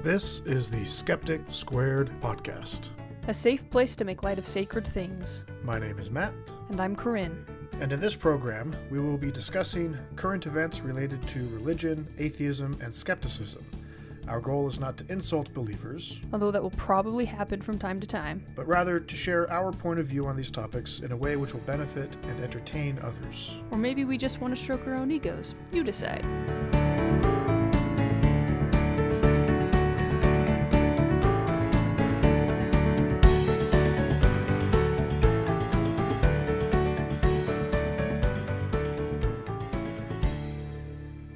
This is the Skeptic Squared podcast. A safe place to make light of sacred things. My name is Matt. And I'm Corinne. And in this program, we will be discussing current events related to religion, atheism, and skepticism. Our goal is not to insult believers, Although that will probably happen from time to time. but rather to share our point of view on these topics in a way which will benefit and entertain others. Or maybe we just want to stroke our own egos. You decide.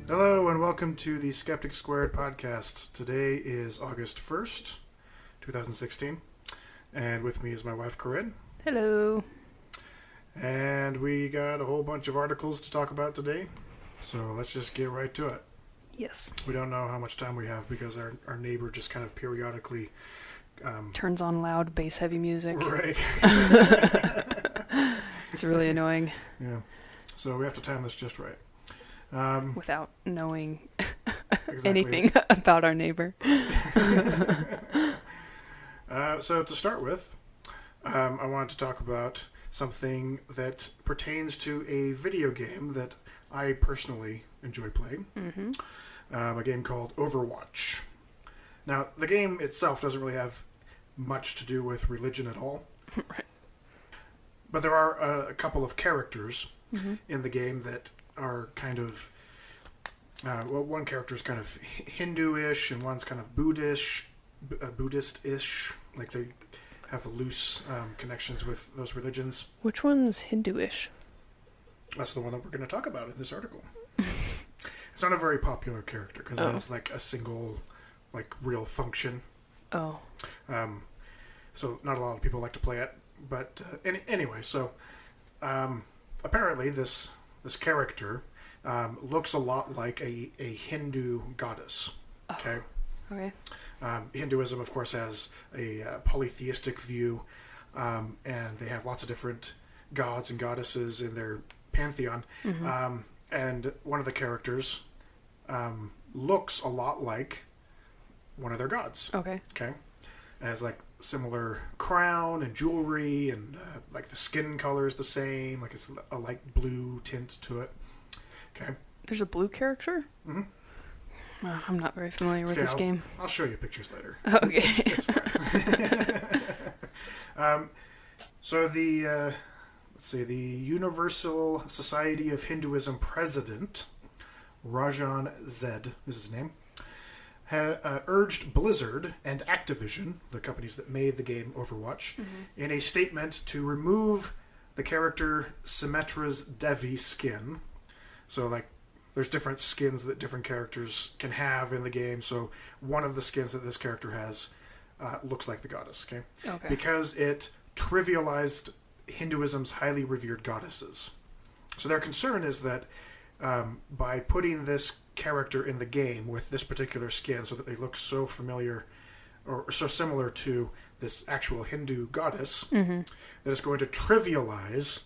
Hello and welcome to the Skeptic Squared podcast. Today is August 1st, 2016, and with me is my wife Corinne. Hello. And we got a whole bunch of articles to talk about today, so let's just get right to it. Yes. We don't know how much time we have because our neighbor just kind of periodically... Turns on loud bass-heavy music. Right. It's really annoying. Yeah. So we have to time this just right. Without knowing Exactly. anything about our neighbor. So to start with, I wanted to talk about something that pertains to a video game that I personally enjoy playing. Mm-hmm. A game called Overwatch. Now, the game itself doesn't really have much to do with religion at all. Right. But there are a couple of characters Mm-hmm. in the game that are kind of... one character is kind of Hindu-ish, and one's kind of Buddhist-ish. Like they have loose connections with those religions. Which one's Hindu-ish? That's the one that we're going to talk about in this article. It's not a very popular character because it has like a single, like real function. Oh. So not a lot of people like to play it. But anyway, so apparently this character looks a lot like a Hindu goddess. Okay. Okay. Hinduism, of course, has a polytheistic view, and they have lots of different gods and goddesses in their pantheon. Mm-hmm. And one of the characters looks a lot like one of their gods. Okay. Okay. It has like similar crown and jewelry, and like the skin color is the same. Like it's a light blue tint to it. Okay. There's a blue character? Mm-hmm. I'm not very familiar with this game. I'll show you pictures later. Okay. It's fine. So the the Universal Society of Hinduism president, Rajan Zed is his name, urged Blizzard and Activision, the companies that made the game Overwatch, in a statement to remove the character Symmetra's Devi skin. So, like, there's different skins that different characters can have in the game. So, one of the skins that this character has looks like the goddess, okay? Okay. Because it trivialized Hinduism's highly revered goddesses. So, their concern is that by putting this character in the game with this particular skin so that they look so familiar or so similar to this actual Hindu goddess, that it's going to trivialize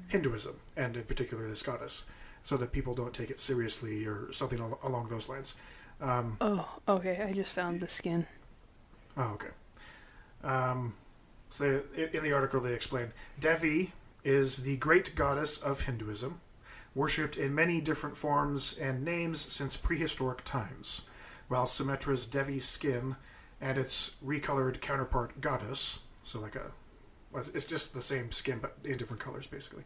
Hinduism, and in particular this goddess, so that people don't take it seriously or something along those lines. Okay. I just found the skin. Oh, okay. So in the article they explain, Devi is the great goddess of Hinduism, worshipped in many different forms and names since prehistoric times, while Symmetra's Devi skin and its recolored counterpart goddess, so like it's just the same skin but in different colors basically,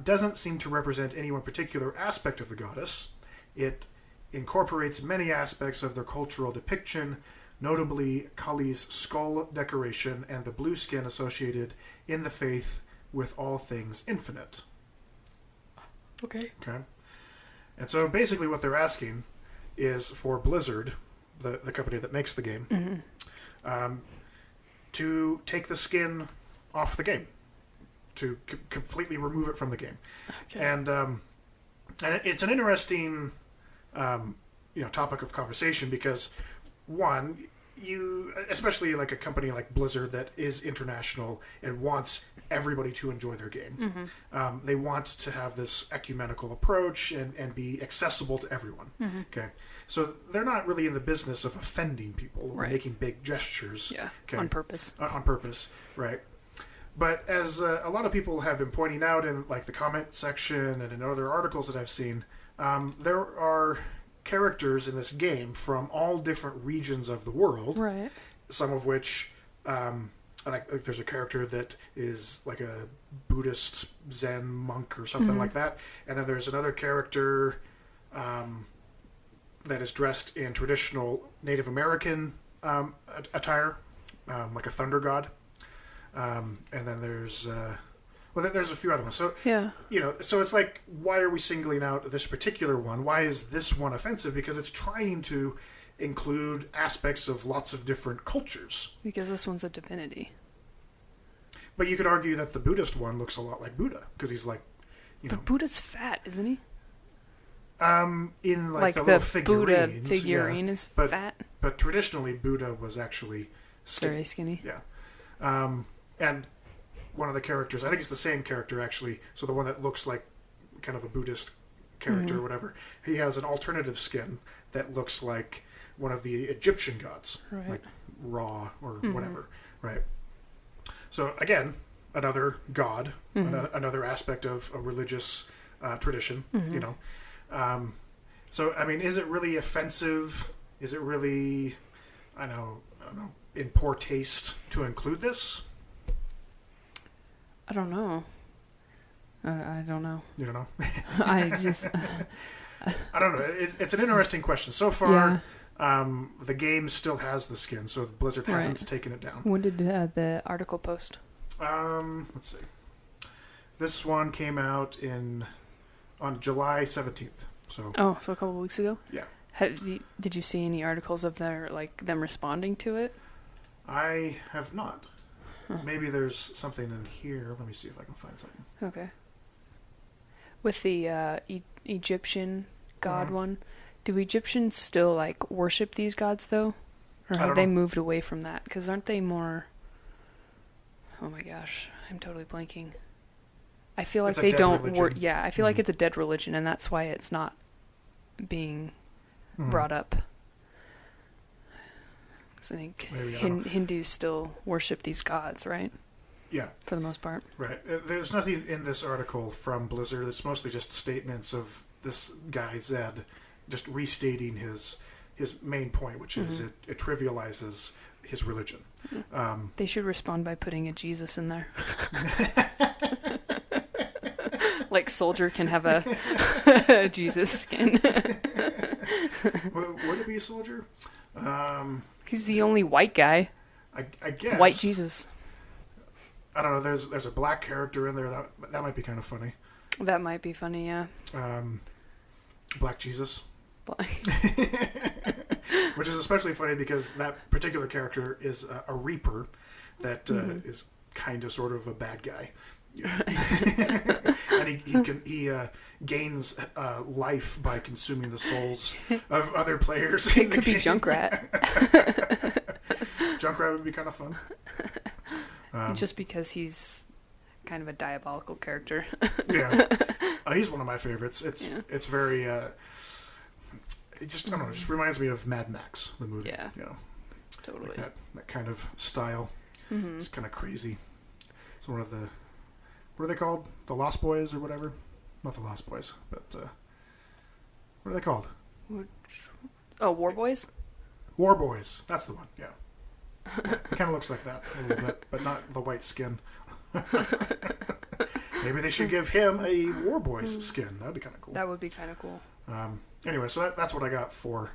doesn't seem to represent any one particular aspect of the goddess. It incorporates many aspects of their cultural depiction, notably Kali's skull decoration and the blue skin associated in the faith with all things infinite. Okay. And so basically what they're asking is for Blizzard, the company that makes the game, to take the skin off the game, to completely remove it from the game. Okay. And it's an interesting topic of conversation because, one, especially like a company like Blizzard that is international and wants everybody to enjoy their game. They want to have this ecumenical approach and be accessible to everyone. Okay, so they're not really in the business of offending people or making big gestures. Yeah, on purpose. On purpose, right? But as a lot of people have been pointing out in like the comment section and in other articles that I've seen, there are characters in this game from all different regions of the world. Right. Some of which, like there's a character that is like a Buddhist Zen monk or something like that, and then there's another character that is dressed in traditional Native American attire, like a thunder god. And then there's there's a few other ones. So so it's like, why are we singling out this particular one? Why is this one offensive? Because it's trying to include aspects of lots of different cultures. Because this one's a divinity. But you could argue that the Buddhist one looks a lot like Buddha, because he's like, But Buddha's fat, isn't he? In like the little Buddha figurines, figurine is fat. But traditionally, Buddha was actually skinny. Very skinny. Yeah. And one of the characters, I think it's the same character actually, so the one that looks like kind of a Buddhist character or whatever, he has an alternative skin that looks like one of the Egyptian gods, like Ra or whatever, right? So again, another god, another aspect of a religious tradition, you know. So, I mean, is it really offensive? Is it really, I don't know, in poor taste to include this? I don't know. I don't know. You don't know? I just... I don't know. It's an interesting question. So far, the game still has the skin, so Blizzard hasn't taken it down. When did the article post? Let's see. This one came out on July 17th. So a couple of weeks ago? Yeah. Did you see any articles of them responding to it? I have not. Maybe there's something in here. Let me see if I can find something. Okay. With the Egyptian god one, do Egyptians still worship these gods though, or have they moved away from that? Because aren't they more? Oh my gosh, I'm totally blanking. I feel like they don't. I feel like it's a dead religion, and that's why it's not being brought up. So I think Hindus still worship these gods, right? Yeah. For the most part. Right. There's nothing in this article from Blizzard. It's mostly just statements of this guy, Zed, just restating his main point, which is it trivializes his religion. They should respond by putting a Jesus in there. Like Soldier can have a Jesus skin. Would it be a Soldier? He's the only white guy. I guess. White Jesus. I don't know. There's a black character in there that might be kind of funny. That might be funny, yeah. Black Jesus. Which is especially funny because that particular character is a Reaper that is kind of sort of a bad guy. And he gains life by consuming the souls of other players. It could be Junkrat. Junkrat would be kind of fun. Just because he's kind of a diabolical character. Yeah, he's one of my favorites. It's very. It just I don't know. It just reminds me of Mad Max, the movie. Yeah, you know, totally. Like that kind of style. It's kind of crazy. It's one of the. What are they called? The Lost Boys or whatever? Not the Lost Boys, but what are they called? War Boys? War Boys. That's the one, yeah. It kind of looks like that a little bit, but not the white skin. Maybe they should give him a War Boys skin. That would be kind of cool. That would be kind of cool. Anyway, so that's what I got for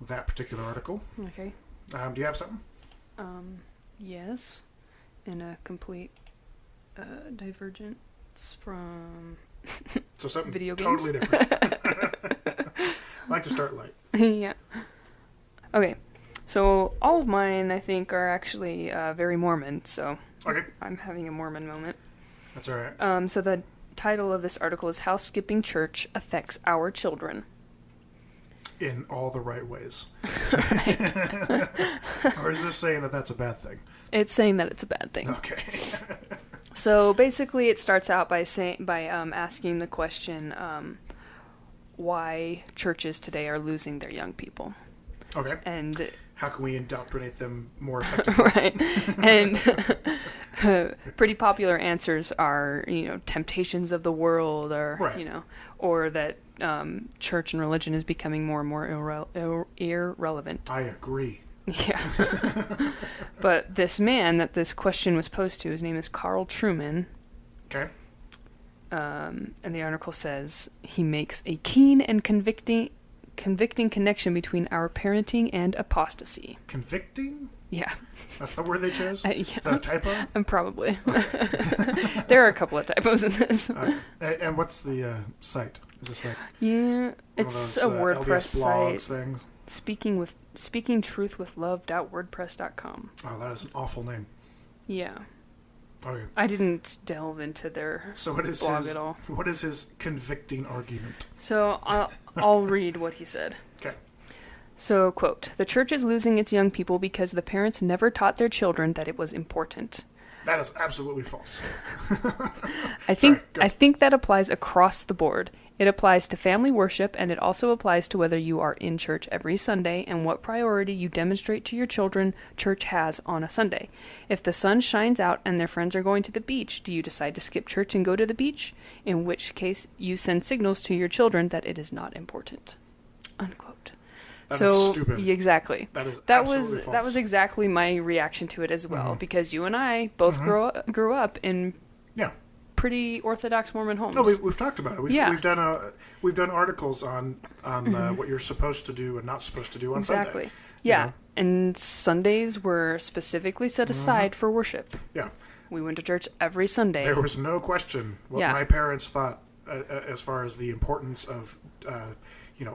that particular article. Okay. Do you have something? Yes. In a complete... divergence from so something video games. Totally different. I like to start light. Yeah. Okay. So all of mine, I think, are actually very Mormon. So I'm having a Mormon moment. That's all right. So the title of this article is "How Skipping Church Affects Our Children." In all the right ways. Right. Or is this saying that that's a bad thing? It's saying that it's a bad thing. Okay. So basically, it starts out by asking the question, why churches today are losing their young people. Okay. And how can we indoctrinate them more effectively? Right. And pretty popular answers are, temptations of the world, or right. Or that church and religion is becoming more and more irrelevant. I agree. Yeah. But this man that this question was posed to, his name is Carl Trueman. Okay. And the article says he makes a keen and convicting connection between our parenting and apostasy. Convicting? Yeah. That's the word they chose? Yeah. Is that a typo? Probably. There are a couple of typos in this. And what's the site? Is this like it's a WordPress LDS blogs site. Things? speakingtruthwithlove.wordpress.com. Oh, that is an awful name. Yeah. Okay. I didn't delve into their blog at all. What is his convicting argument? So I'll read what he said. Okay. So, quote, "The church is losing its young people because the parents never taught their children that it was important." That is absolutely false. I think that applies across the board. It applies to family worship, and it also applies to whether you are in church every Sunday and what priority you demonstrate to your children church has on a Sunday. If the sun shines out and their friends are going to the beach, do you decide to skip church and go to the beach? In which case, you send signals to your children that it is not important. Unquote. That is stupid. Exactly. That was false. That was exactly my reaction to it as well, because you and I both grew up in pretty Orthodox Mormon homes. No, we've talked about it. We've done articles on what you're supposed to do and not supposed to do on Sunday. Exactly. Yeah, and Sundays were specifically set aside for worship. Yeah. We went to church every Sunday. There was no question what my parents thought as far as the importance of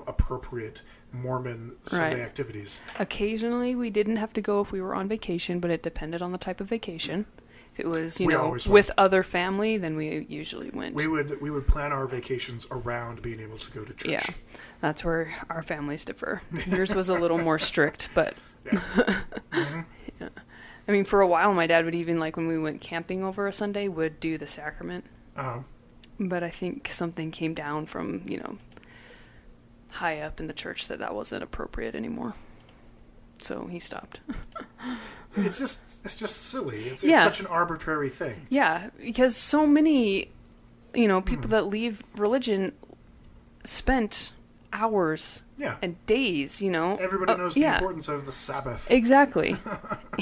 appropriate Mormon Sunday activities. Occasionally, we didn't have to go if we were on vacation, but it depended on the type of vacation. If it was, with other family, then we usually went. We would plan our vacations around being able to go to church. Yeah, that's where our families differ. Yours was a little more strict, but yeah. Yeah. I mean, for a while, my dad would even, when we went camping over a Sunday, would do the sacrament. But I think something came down from, high up in the church that wasn't appropriate anymore. So he stopped. It's just silly. It's such an arbitrary thing. Yeah, because so many, people that leave religion spent hours and days, Everybody knows the importance of the Sabbath. Exactly.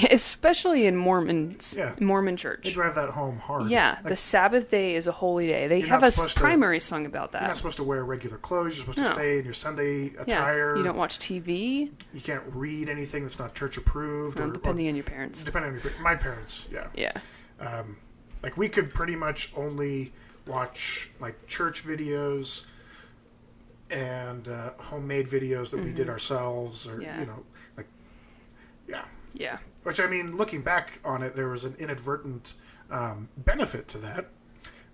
Especially in Mormon church. They drive that home hard. Yeah, the Sabbath day is a holy day. They have a primary song about that. You're not supposed to wear regular clothes. You're supposed to stay in your Sunday attire. Yeah. You don't watch TV. You can't read anything that's not church approved. Depending on your parents. Depending on my parents, yeah. Yeah. We could pretty much only watch church videos and homemade videos that we did ourselves, or Yeah. Which, I mean, looking back on it, there was an inadvertent benefit to that,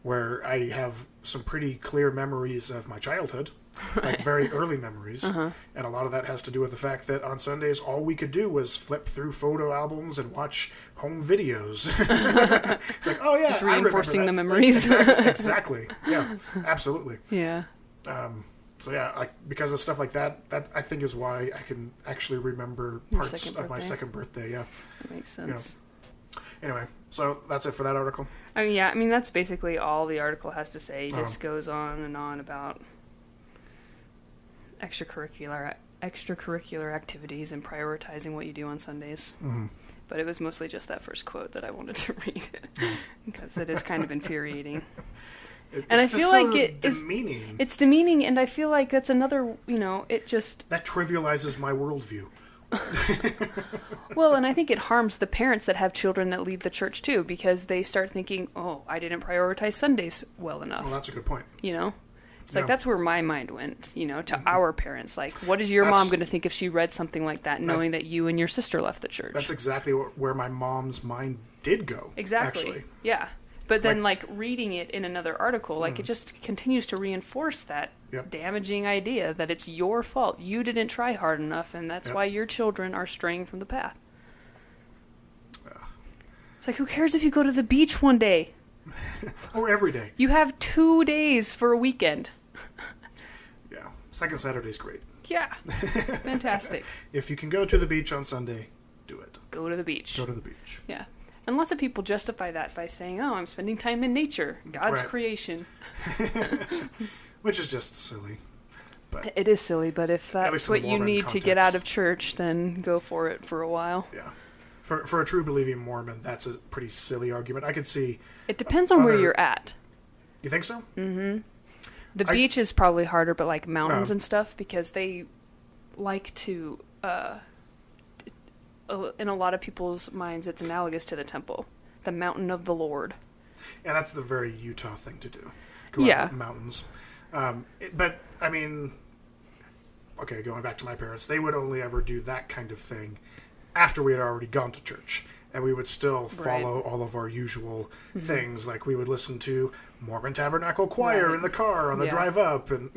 where I have some pretty clear memories of my childhood, very early memories, and a lot of that has to do with the fact that on Sundays all we could do was flip through photo albums and watch home videos. It's oh yeah, just reinforcing the memories. Exactly. Yeah, absolutely. Yeah. So yeah, because of stuff like that I think is why I can actually remember parts of my second birthday. Yeah, that makes sense. Anyway, so that's it for that article. I mean, that's basically all the article has to say. It just goes on and on about extracurricular activities and prioritizing what you do on Sundays. Mm-hmm. But it was mostly just that first quote that I wanted to read because it is kind of infuriating. And I feel like demeaning. It's demeaning, and I feel like that's another, it just... That trivializes my worldview. Well, and I think it harms the parents that have children that leave the church, too, because they start thinking, I didn't prioritize Sundays well enough. Well, that's a good point. It's that's where my mind went, to our parents. What is your mom going to think if she read something like that, knowing that you and your sister left the church? That's exactly where my mom's mind did go. Exactly. Actually. Yeah. But then, reading it in another article, it just continues to reinforce that damaging idea that it's your fault. You didn't try hard enough, and that's why your children are straying from the path. It's like, who cares if you go to the beach one day? Or every day. You have 2 days for a weekend. Yeah. Second Saturday's great. Yeah. Fantastic. If you can go to the beach on Sunday, do it. Go to the beach. Go to the beach. Yeah. And lots of people justify that by saying, oh, I'm spending time in nature. God's creation. Which is just silly. But it is silly, but if that's what you need to get out of church, then go for it for a while. Yeah. For a true believing Mormon, that's a pretty silly argument. I could see... It depends on where you're at. You think so? Mm-hmm. The beach is probably harder, but like mountains and stuff, because they like to... in a lot of people's minds, it's analogous to the temple. The mountain of the Lord. Yeah, that's the very Utah thing to do. Go out in the mountains. But, I mean... Okay, going back to my parents, they would only ever do that kind of thing after we had already gone to church, and we would still follow all of our usual things. Like we would listen to Mormon Tabernacle Choir in the car on the drive up, and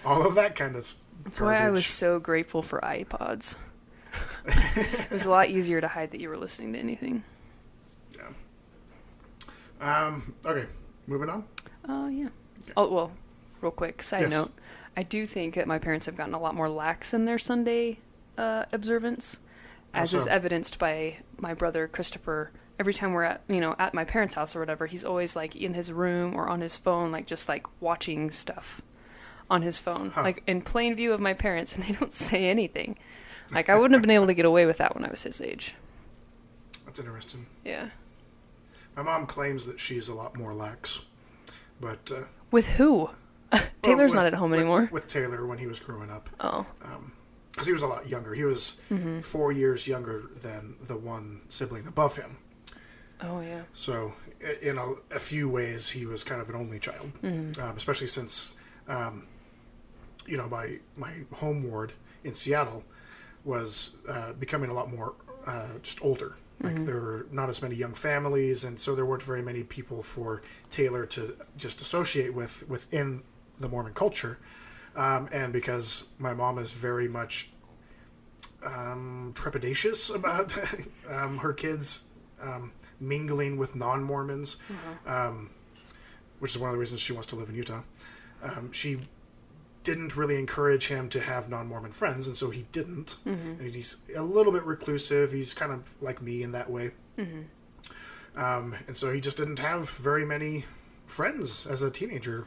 all of that kind of That's why I was so grateful for iPods. It was a lot easier to hide that you were listening to anything. Yeah. Okay, moving on. Yeah. Okay. Oh, well, real quick side note, I do think that my parents have gotten a lot more lax in their Sunday observance, as is evidenced by my brother Christopher. Every time we're at my parents' house or whatever, he's always like in his room or on his phone, like just like watching stuff on his phone, like in plain view of my parents, and they don't say anything. Like I wouldn't have been able to get away with that when I was his age. That's interesting. Yeah. My mom claims that she's a lot more lax, but with who? Taylor's not at home anymore. With Taylor when he was growing up. Oh. Because he was a lot younger. He was 4 years younger than the one sibling above him. Oh, yeah. So, in a few ways, he was kind of an only child. Especially since, my home ward in Seattle was becoming a lot more just older. Like, there were not as many young families, and so there weren't very many people for Taylor to just associate with within the Mormon culture. And because my mom is very much trepidatious about her kids mingling with non-Mormons, which is one of the reasons she wants to live in Utah. She didn't really encourage him to have non-Mormon friends, and so he didn't. And he's a little bit reclusive. He's kind of like me in that way. And so he just didn't have very many friends as a teenager.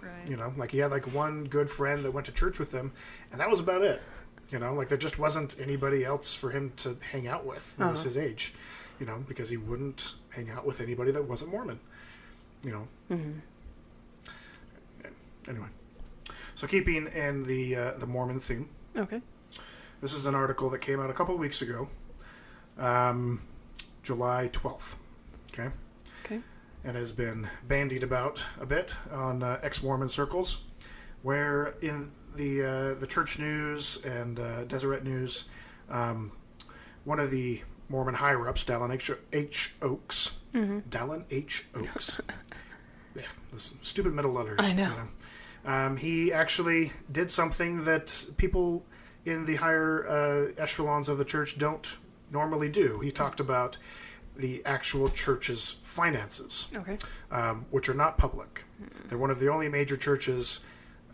Like he had like one good friend that went to church with him, and that was about it. Like there just wasn't anybody else for him to hang out with that was his age, because he wouldn't hang out with anybody that wasn't Mormon. Anyway, so keeping in the Mormon theme. Okay. This is an article that came out a couple of weeks ago, July 12th. Okay. And has been bandied about a bit on ex-Mormon circles, where in the church news and Deseret news, one of the Mormon higher-ups, Dallin H. Oaks, Dallin H. Oaks, those stupid middle letters. I know. He actually did something that people in the higher echelons of the church don't normally do. He talked about the actual church's finances, which are not public. They're one of the only major churches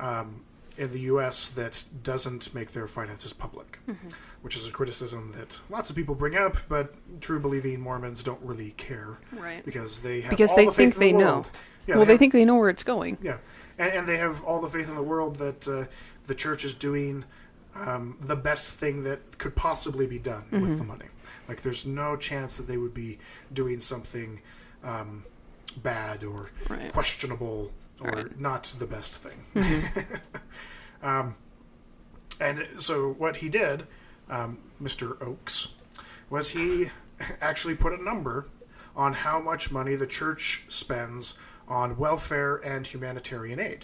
in the U.S. that doesn't make their finances public, which is a criticism that lots of people bring up, but true believing Mormons don't really care, because they have all the faith in the world. Yeah, they think they know where it's going. Yeah, and they have all the faith in the world that the church is doing the best thing that could possibly be done with the money. Like, there's no chance that they would be doing something bad or questionable or not the best thing. And so what he did, Mr. Oaks, was he actually put a number on how much money the church spends on welfare and humanitarian aid.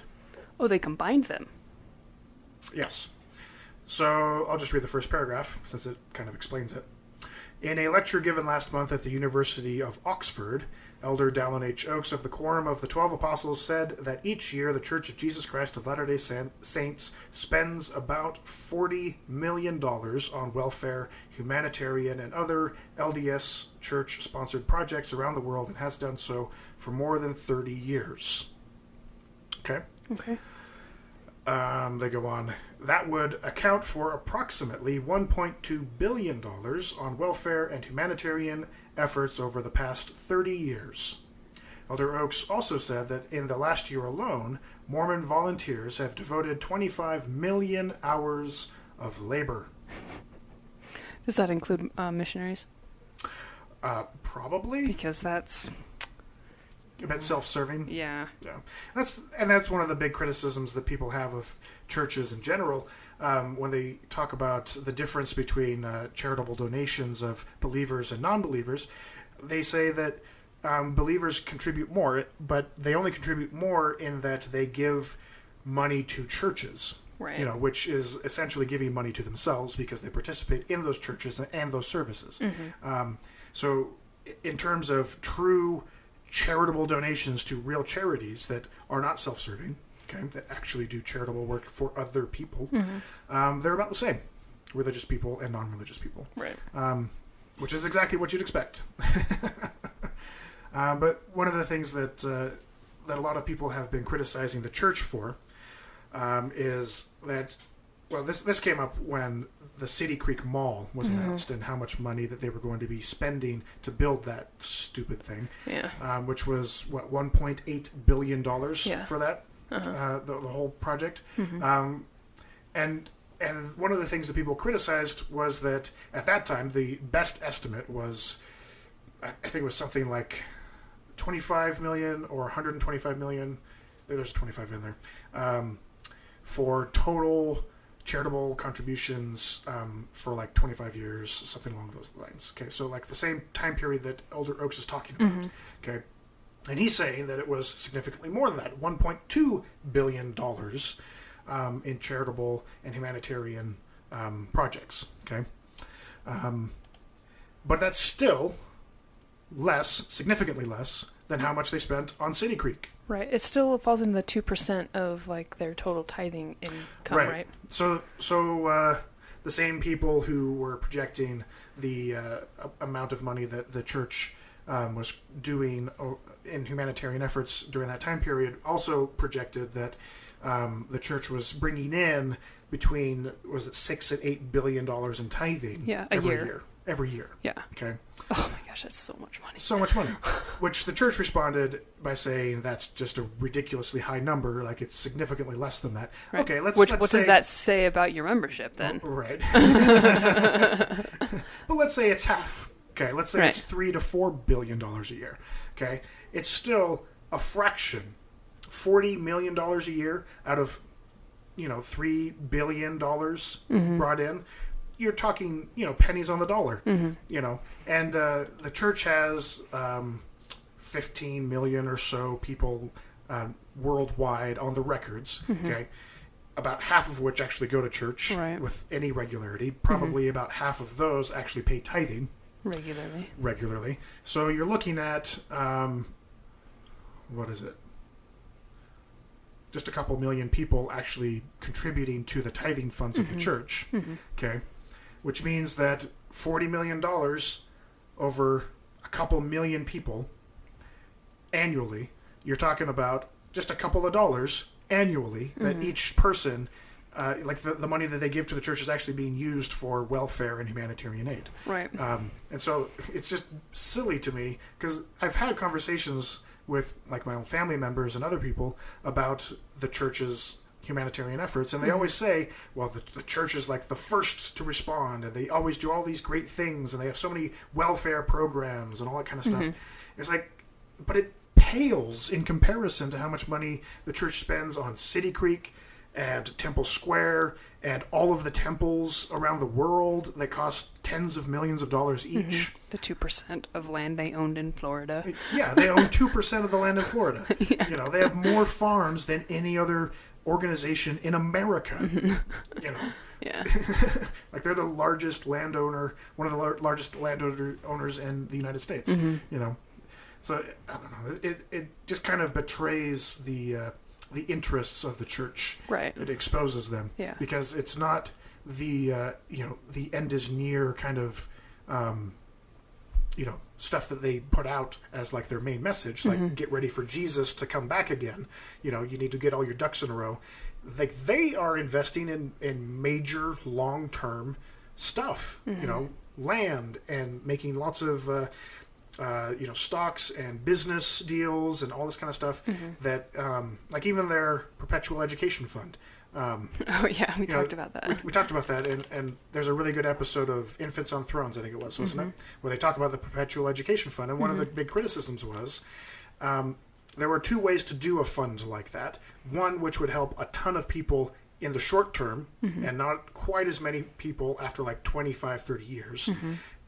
Oh, they combined them. Yes. So I'll just read the first paragraph, since it kind of explains it. In a lecture given last month at the University of Oxford, Elder Dallin H. Oakes of the Quorum of the 12 Apostles said that each year the Church of Jesus Christ of Latter-day Saints spends about $40 million on welfare, humanitarian, and other LDS church-sponsored projects around the world and has done so for more than 30 years. Okay? Okay. They go on. That would account for approximately $1.2 billion on welfare and humanitarian efforts over the past 30 years. Elder Oakes also said that in the last year alone, Mormon volunteers have devoted 25 million hours of labor. Does that include missionaries? Probably. Because that's... A bit self-serving. Yeah. Yeah. That's one of the big criticisms that people have of churches in general when they talk about the difference between charitable donations of believers and non-believers. They say that believers contribute more, but they only contribute more in that they give money to churches. Right. You know, which is essentially giving money to themselves because they participate in those churches and those services. Mm-hmm. So in terms of true charitable donations to real charities that are not self-serving, okay, that actually do charitable work for other people, mm-hmm. They're about the same, religious people and non-religious people. Right. Which is exactly what you'd expect. But one of the things that a lot of people have been criticizing the church for is that, well, this came up when the City Creek Mall was announced and how much money that they were going to be spending to build that stupid thing. Yeah. Which was, $1.8 billion for that, the whole project. Mm-hmm. And one of the things that people criticized was that at that time, the best estimate was, I think it was something like 25 million or 125 million. There's 25 in there. For total charitable contributions for like 25 years, something along those lines. Okay, so like the same time period that Elder Oakes is talking about. Mm-hmm. Okay, and he's saying that it was significantly more than that, $1.2 billion in charitable and humanitarian projects. Okay, but that's still less, significantly less, than how much they spent on City Creek. Right. It still falls into the 2% of like their total tithing income, right? So the same people who were projecting the amount of money that the church was doing in humanitarian efforts during that time period also projected that the church was bringing in between, was it $6 and $8 billion in tithing every year. Yeah. Okay. Oh my gosh, that's so much money. So much money. Which the church responded by saying that's just a ridiculously high number, like it's significantly less than that. Right. Okay, let's what say, does that say about your membership then? Right. But let's say it's half. Okay, let's say it's $3 to $4 billion a year. Okay, it's still a fraction. $40 million a year out of $3 billion brought in. You're talking, pennies on the dollar, and the church has 15 million or so people worldwide on the records, okay? About half of which actually go to church with any regularity. Probably about half of those actually pay tithing. Regularly. So you're looking at, what is it? Just a couple million people actually contributing to the tithing funds of the church, okay? Which means that $40 million over a couple million people annually, you're talking about just a couple of dollars annually that each person, like the money that they give to the church is actually being used for welfare and humanitarian aid. Right. And so it's just silly to me because I've had conversations with like my own family members and other people about the church's humanitarian efforts, and they always say, well, the church is like the first to respond, and they always do all these great things, and they have so many welfare programs and all that kind of stuff. It's like, but it pales in comparison to how much money the church spends on City Creek and Temple Square and all of the temples around the world that cost tens of millions of dollars each. The 2% of land they owned in Florida. Yeah, they own 2% of the land in Florida. Yeah. They have more farms than any other organization in America. Yeah. Like they're the largest landowner, one of the largest landowners in the United States. You know, so I don't know. It just kind of betrays the interests of the church. Right. It exposes them. Yeah. Because it's not the the end is near kind of stuff that they put out as like their main message, like get ready for Jesus to come back again. You know, you need to get all your ducks in a row. Like they are investing in major long-term stuff, you know, land and making lots of stocks and business deals and all this kind of stuff that like even their perpetual education fund. We talked about that. We talked about that, and there's a really good episode of Infants on Thrones, I think it was, wasn't it? Where they talk about the perpetual education fund, and one of the big criticisms was there were two ways to do a fund like that. One, which would help a ton of people in the short term, and not quite as many people after like 25, 30 years.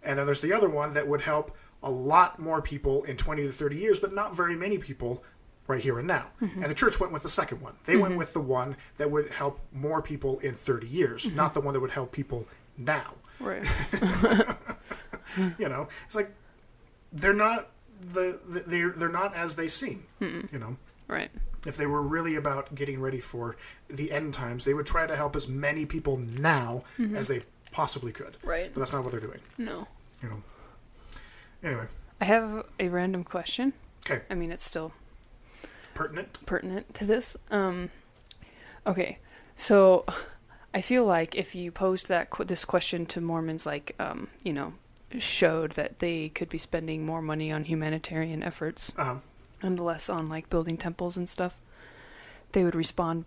And then there's the other one that would help a lot more people in 20 to 30 years, but not very many people right here and now. And the church went with the second one. They went with the one that would help more people in 30 years, not the one that would help people now. Right. You know, it's like they're not they're not as they seem. You know, right. If they were really about getting ready for the end times, they would try to help as many people now as they possibly could. Right. But that's not what they're doing. No. You know. Anyway. I have a random question. Okay. I mean, it's still pertinent to this. Okay, so I feel like if you posed this question to Mormons, like showed that they could be spending more money on humanitarian efforts and less on like building temples and stuff, they would respond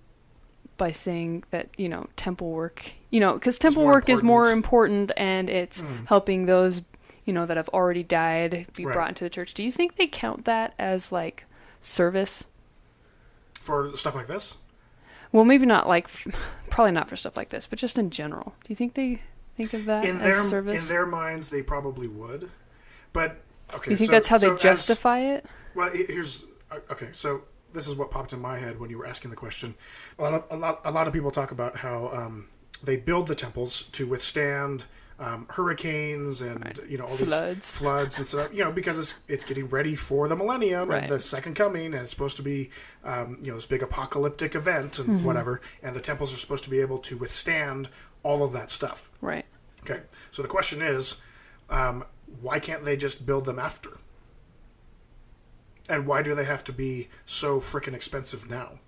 by saying that temple work, because temple work is more important and it's helping those that have already died be brought into the church. Do you think they count that as like service? For stuff like this? Well, maybe not probably not for stuff like this, but just in general. Do you think they think of that as service? In their minds, they probably would. But, okay. You think that's how they justify it? Well, okay, so this is what popped in my head when you were asking the question. A lot of people talk about how they build the temples to withstand hurricanes and all these floods and stuff, because it's getting ready for the millennium and the second coming, and it's supposed to be this big apocalyptic event and whatever, and the temples are supposed to be able to withstand all of that stuff. Right. Okay, so the question is, why can't they just build them after? And why do they have to be so frickin' expensive now?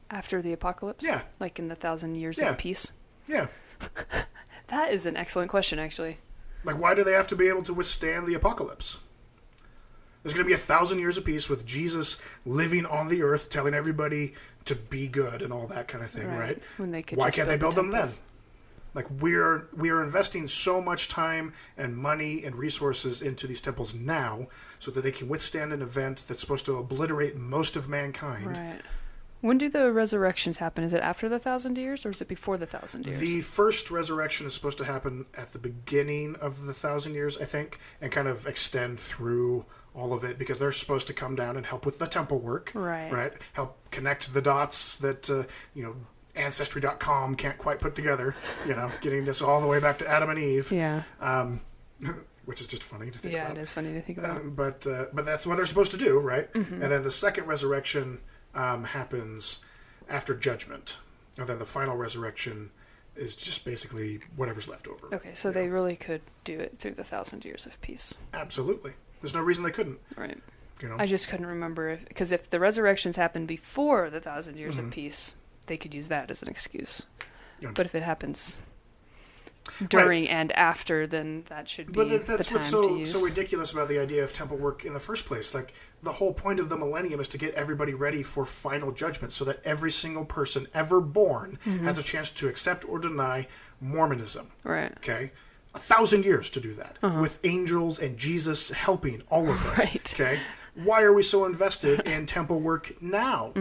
After the apocalypse? Yeah. Like in the 1,000 years of peace? Yeah. That is an excellent question, actually. Like, why do they have to be able to withstand the apocalypse? There's going to be 1,000 years of peace with Jesus living on the earth, telling everybody to be good and all that kind of thing, right? When they could why can't they build them then? temples. Like, we are investing so much time and money and resources into these temples now so that they can withstand an event that's supposed to obliterate most of mankind. Right. When do the resurrections happen? Is it after the 1,000 years or is it before the 1,000 years? The first resurrection is supposed to happen at the beginning of the 1,000 years, I think, and kind of extend through all of it, because they're supposed to come down and help with the temple work. Right. Help connect the dots that, Ancestry.com can't quite put together, getting this all the way back to Adam and Eve. Yeah. Which is just funny to think about. Yeah, it is funny to think about. But that's what they're supposed to do, right? And then the second resurrection happens after judgment, and then the final resurrection is just basically whatever's left over. Okay, so they really could do it through the 1,000 years of peace. Absolutely. There's no reason they couldn't. Right. I just couldn't remember because if the resurrections happened before the 1,000 years of peace, they could use that as an excuse. Yeah. But if it happens during and after, then that should be the time to use. But that's what's so ridiculous about the idea of temple work in the first place. Like, the whole point of the millennium is to get everybody ready for final judgment so that every single person ever born has a chance to accept or deny Mormonism. Right. Okay? 1,000 years to do that, with angels and Jesus helping all of it. Right. Okay? Why are we so invested in temple work now?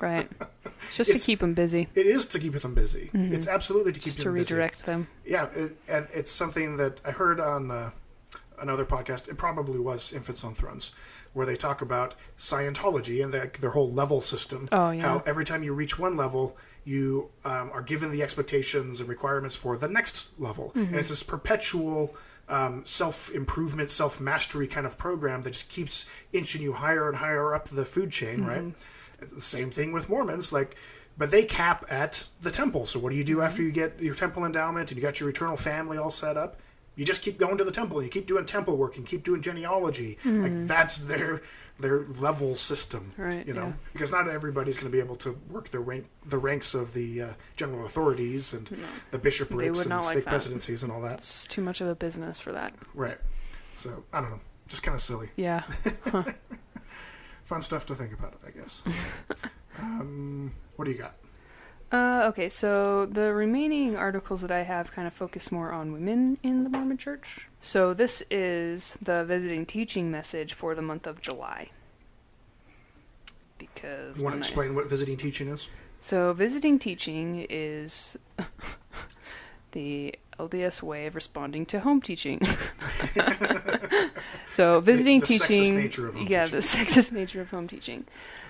Right. Just to keep them busy. It is to keep them busy. It's absolutely to keep them busy. Just to redirect them. Yeah, and it's something that I heard on another podcast. It probably was Infants on Thrones, where they talk about Scientology and their whole level system. Oh, yeah. How every time you reach one level, you are given the expectations and requirements for the next level. And it's this perpetual self-improvement, self-mastery kind of program that just keeps inching you higher and higher up the food chain, right? It's the same thing with Mormons, but they cap at the temple. So what do you do after you get your temple endowment and you got your eternal family all set up? You just keep going to the temple and you keep doing temple work and keep doing genealogy. Like that's their level system, right? Because not everybody's going to be able to work the ranks of the general authorities and the bishoprics and stake presidencies and all that. It's too much of a business for that, right? So I don't know, just kind of silly. Yeah. Fun stuff to think about, I guess. What do you got? Okay, so the remaining articles that I have kind of focus more on women in the Mormon Church. So this is the visiting teaching message for the month of July. Because you want to explain what visiting teaching is? So visiting teaching is the LDS way of responding to home teaching. So visiting teaching, the sexist nature of home teaching.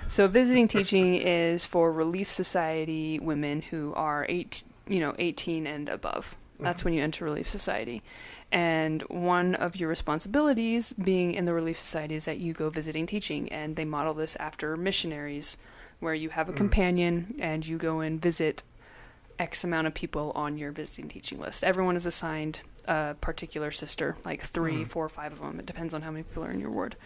So visiting teaching is for Relief Society women who are 18 and above. That's when you enter Relief Society. And one of your responsibilities being in the Relief Society is that you go visiting teaching, and they model this after missionaries, where you have a companion and you go and visit X amount of people on your visiting teaching list. Everyone is assigned a particular sister, like 3, 4, 5 of them. It depends on how many people are in your ward.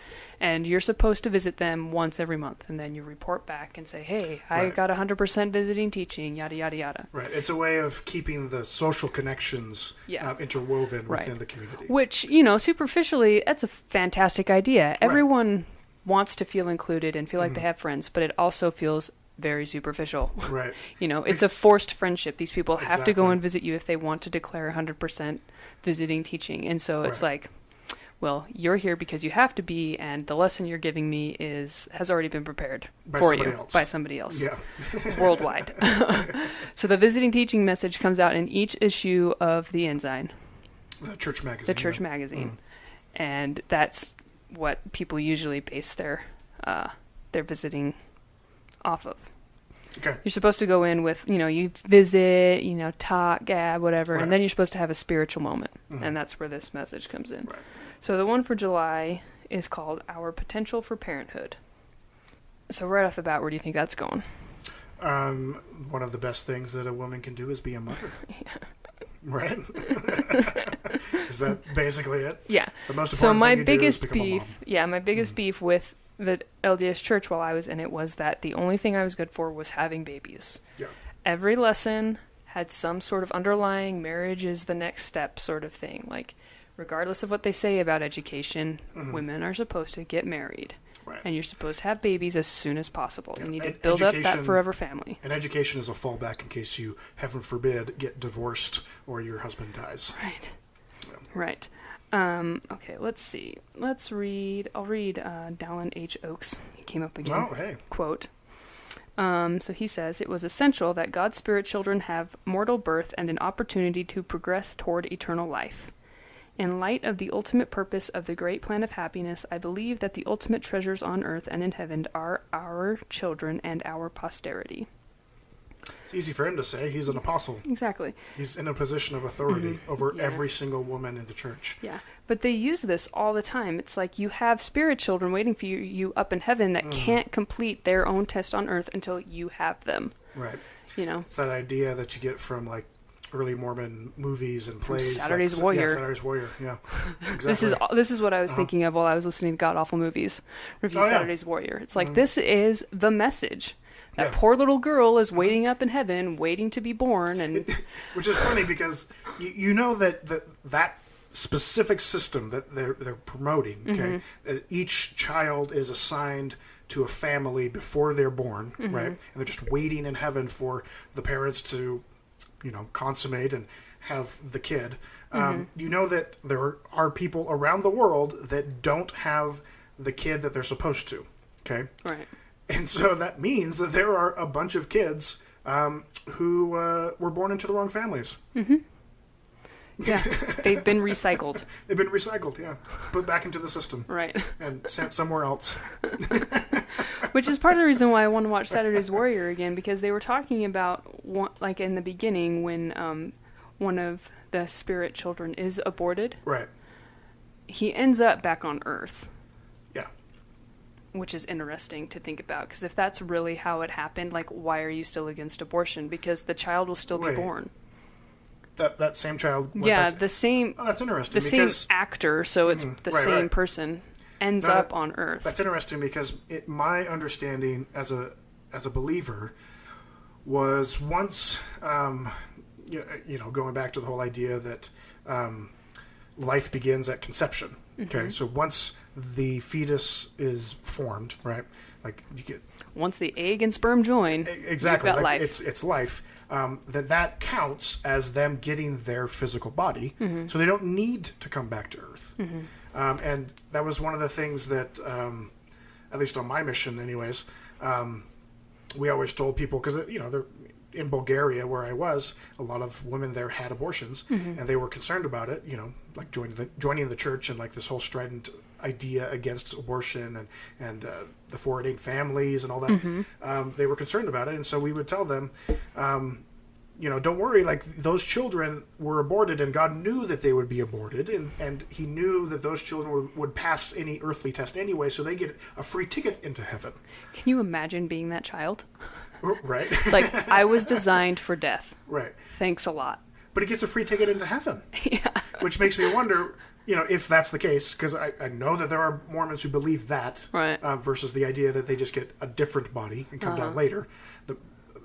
And you're supposed to visit them once every month, and then you report back and say, hey, I got 100% visiting teaching, yada, yada, yada. Right. It's a way of keeping the social connections interwoven within the community. Which, superficially, that's a fantastic idea. Everyone wants to feel included and feel like they have friends, but it also feels very superficial. Right. It's a forced friendship. These people have to go and visit you if they want to declare 100% visiting teaching. And so it's like, well, you're here because you have to be, and the lesson you're giving me has already been prepared by somebody else. Yeah. Worldwide. So the visiting teaching message comes out in each issue of the Ensign. The church magazine. And that's what people usually base their visiting off of. Okay. You're supposed to go in with, you visit, talk, gab, whatever, and then you're supposed to have a spiritual moment. And that's where this message comes in. Right. So the one for July is called Our Potential for Parenthood. So right off the bat, where do you think that's going? One of the best things that a woman can do is be a mother. Right? Is that basically it? Yeah. The most important thing you do is become a mom. My biggest beef with the LDS Church while I was in it was that the only thing I was good for was having babies. Yeah. Every lesson had some sort of underlying marriage is the next step sort of thing. Like, regardless of what they say about education, women are supposed to get married. Right. And you're supposed to have babies as soon as possible. You need to build up that forever family. And education is a fallback in case you, heaven forbid, get divorced or your husband dies. Right. Yeah. Right. Okay, let's see. I'll read Dallin H. Oakes. He came up again. Oh, hey. Quote. So he says, it was essential that God's spirit children have mortal birth and an opportunity to progress toward eternal life. In light of the ultimate purpose of the great plan of happiness, I believe that the ultimate treasures on earth and in heaven are our children and our posterity. It's easy for him to say. He's an apostle. Exactly. He's in a position of authority over every single woman in the church. Yeah. But they use this all the time. It's like you have spirit children waiting for you up in heaven that can't complete their own test on earth until you have them. Right. It's that idea that you get from, like, early Mormon movies and plays. Saturday's Warrior. Yeah, Saturday's Warrior, yeah. Exactly. This is what I was thinking of while I was listening to God Awful Movies. Review Saturday's Warrior. It's like, this is the message. That poor little girl is waiting up in heaven, waiting to be born. And which is funny because you know that specific system that they're promoting, okay? Each child is assigned to a family before they're born, right? And they're just waiting in heaven for the parents to, consummate and have the kid. You know that there are people around the world that don't have the kid that they're supposed to, okay? Right. And so that means that there are a bunch of kids who were born into the wrong families. Yeah, they've been recycled. They've been recycled, yeah. Put back into the system. Right. And sent somewhere else. Which is part of the reason why I want to watch Saturday's Warrior again, because they were talking about, like in the beginning, when one of the spirit children is aborted. Right. He ends up back on Earth. Yeah. Which is interesting to think about, because if that's really how it happened, like, why are you still against abortion? Because the child will still be born. That same child. The same. Oh, that's interesting. The same actor, so it's the same person ends up on Earth. That's interesting because my understanding as a believer was once, going back to the whole idea that life begins at conception. Okay, Mm-hmm. so once the fetus is formed, right? Like you get once the egg and sperm join, exactly, you've got like life. It's life. That counts as them getting their physical body, Mm-hmm. so they don't need to come back to Earth. Mm-hmm. And that was one of the things that, at least on my mission, anyways, we always told people because they're in Bulgaria where I was, a lot of women there had abortions, Mm-hmm. and they were concerned about it. Like joining the church and like this whole strident idea against abortion and the foreordained families and all that. Mm-hmm. They were concerned about it, and so we would tell them, don't worry, like those children were aborted and God knew that they would be aborted, and he knew that those children would pass any earthly test anyway, so they get a free ticket into heaven. Can you imagine being that child? Right. It's like, I was designed for death. Right. Thanks a lot. But he gets a free ticket into heaven. Yeah. Which makes me wonder, if that's the case, because I know that there are Mormons who believe that, Right. Versus the idea that they just get a different body and come down later.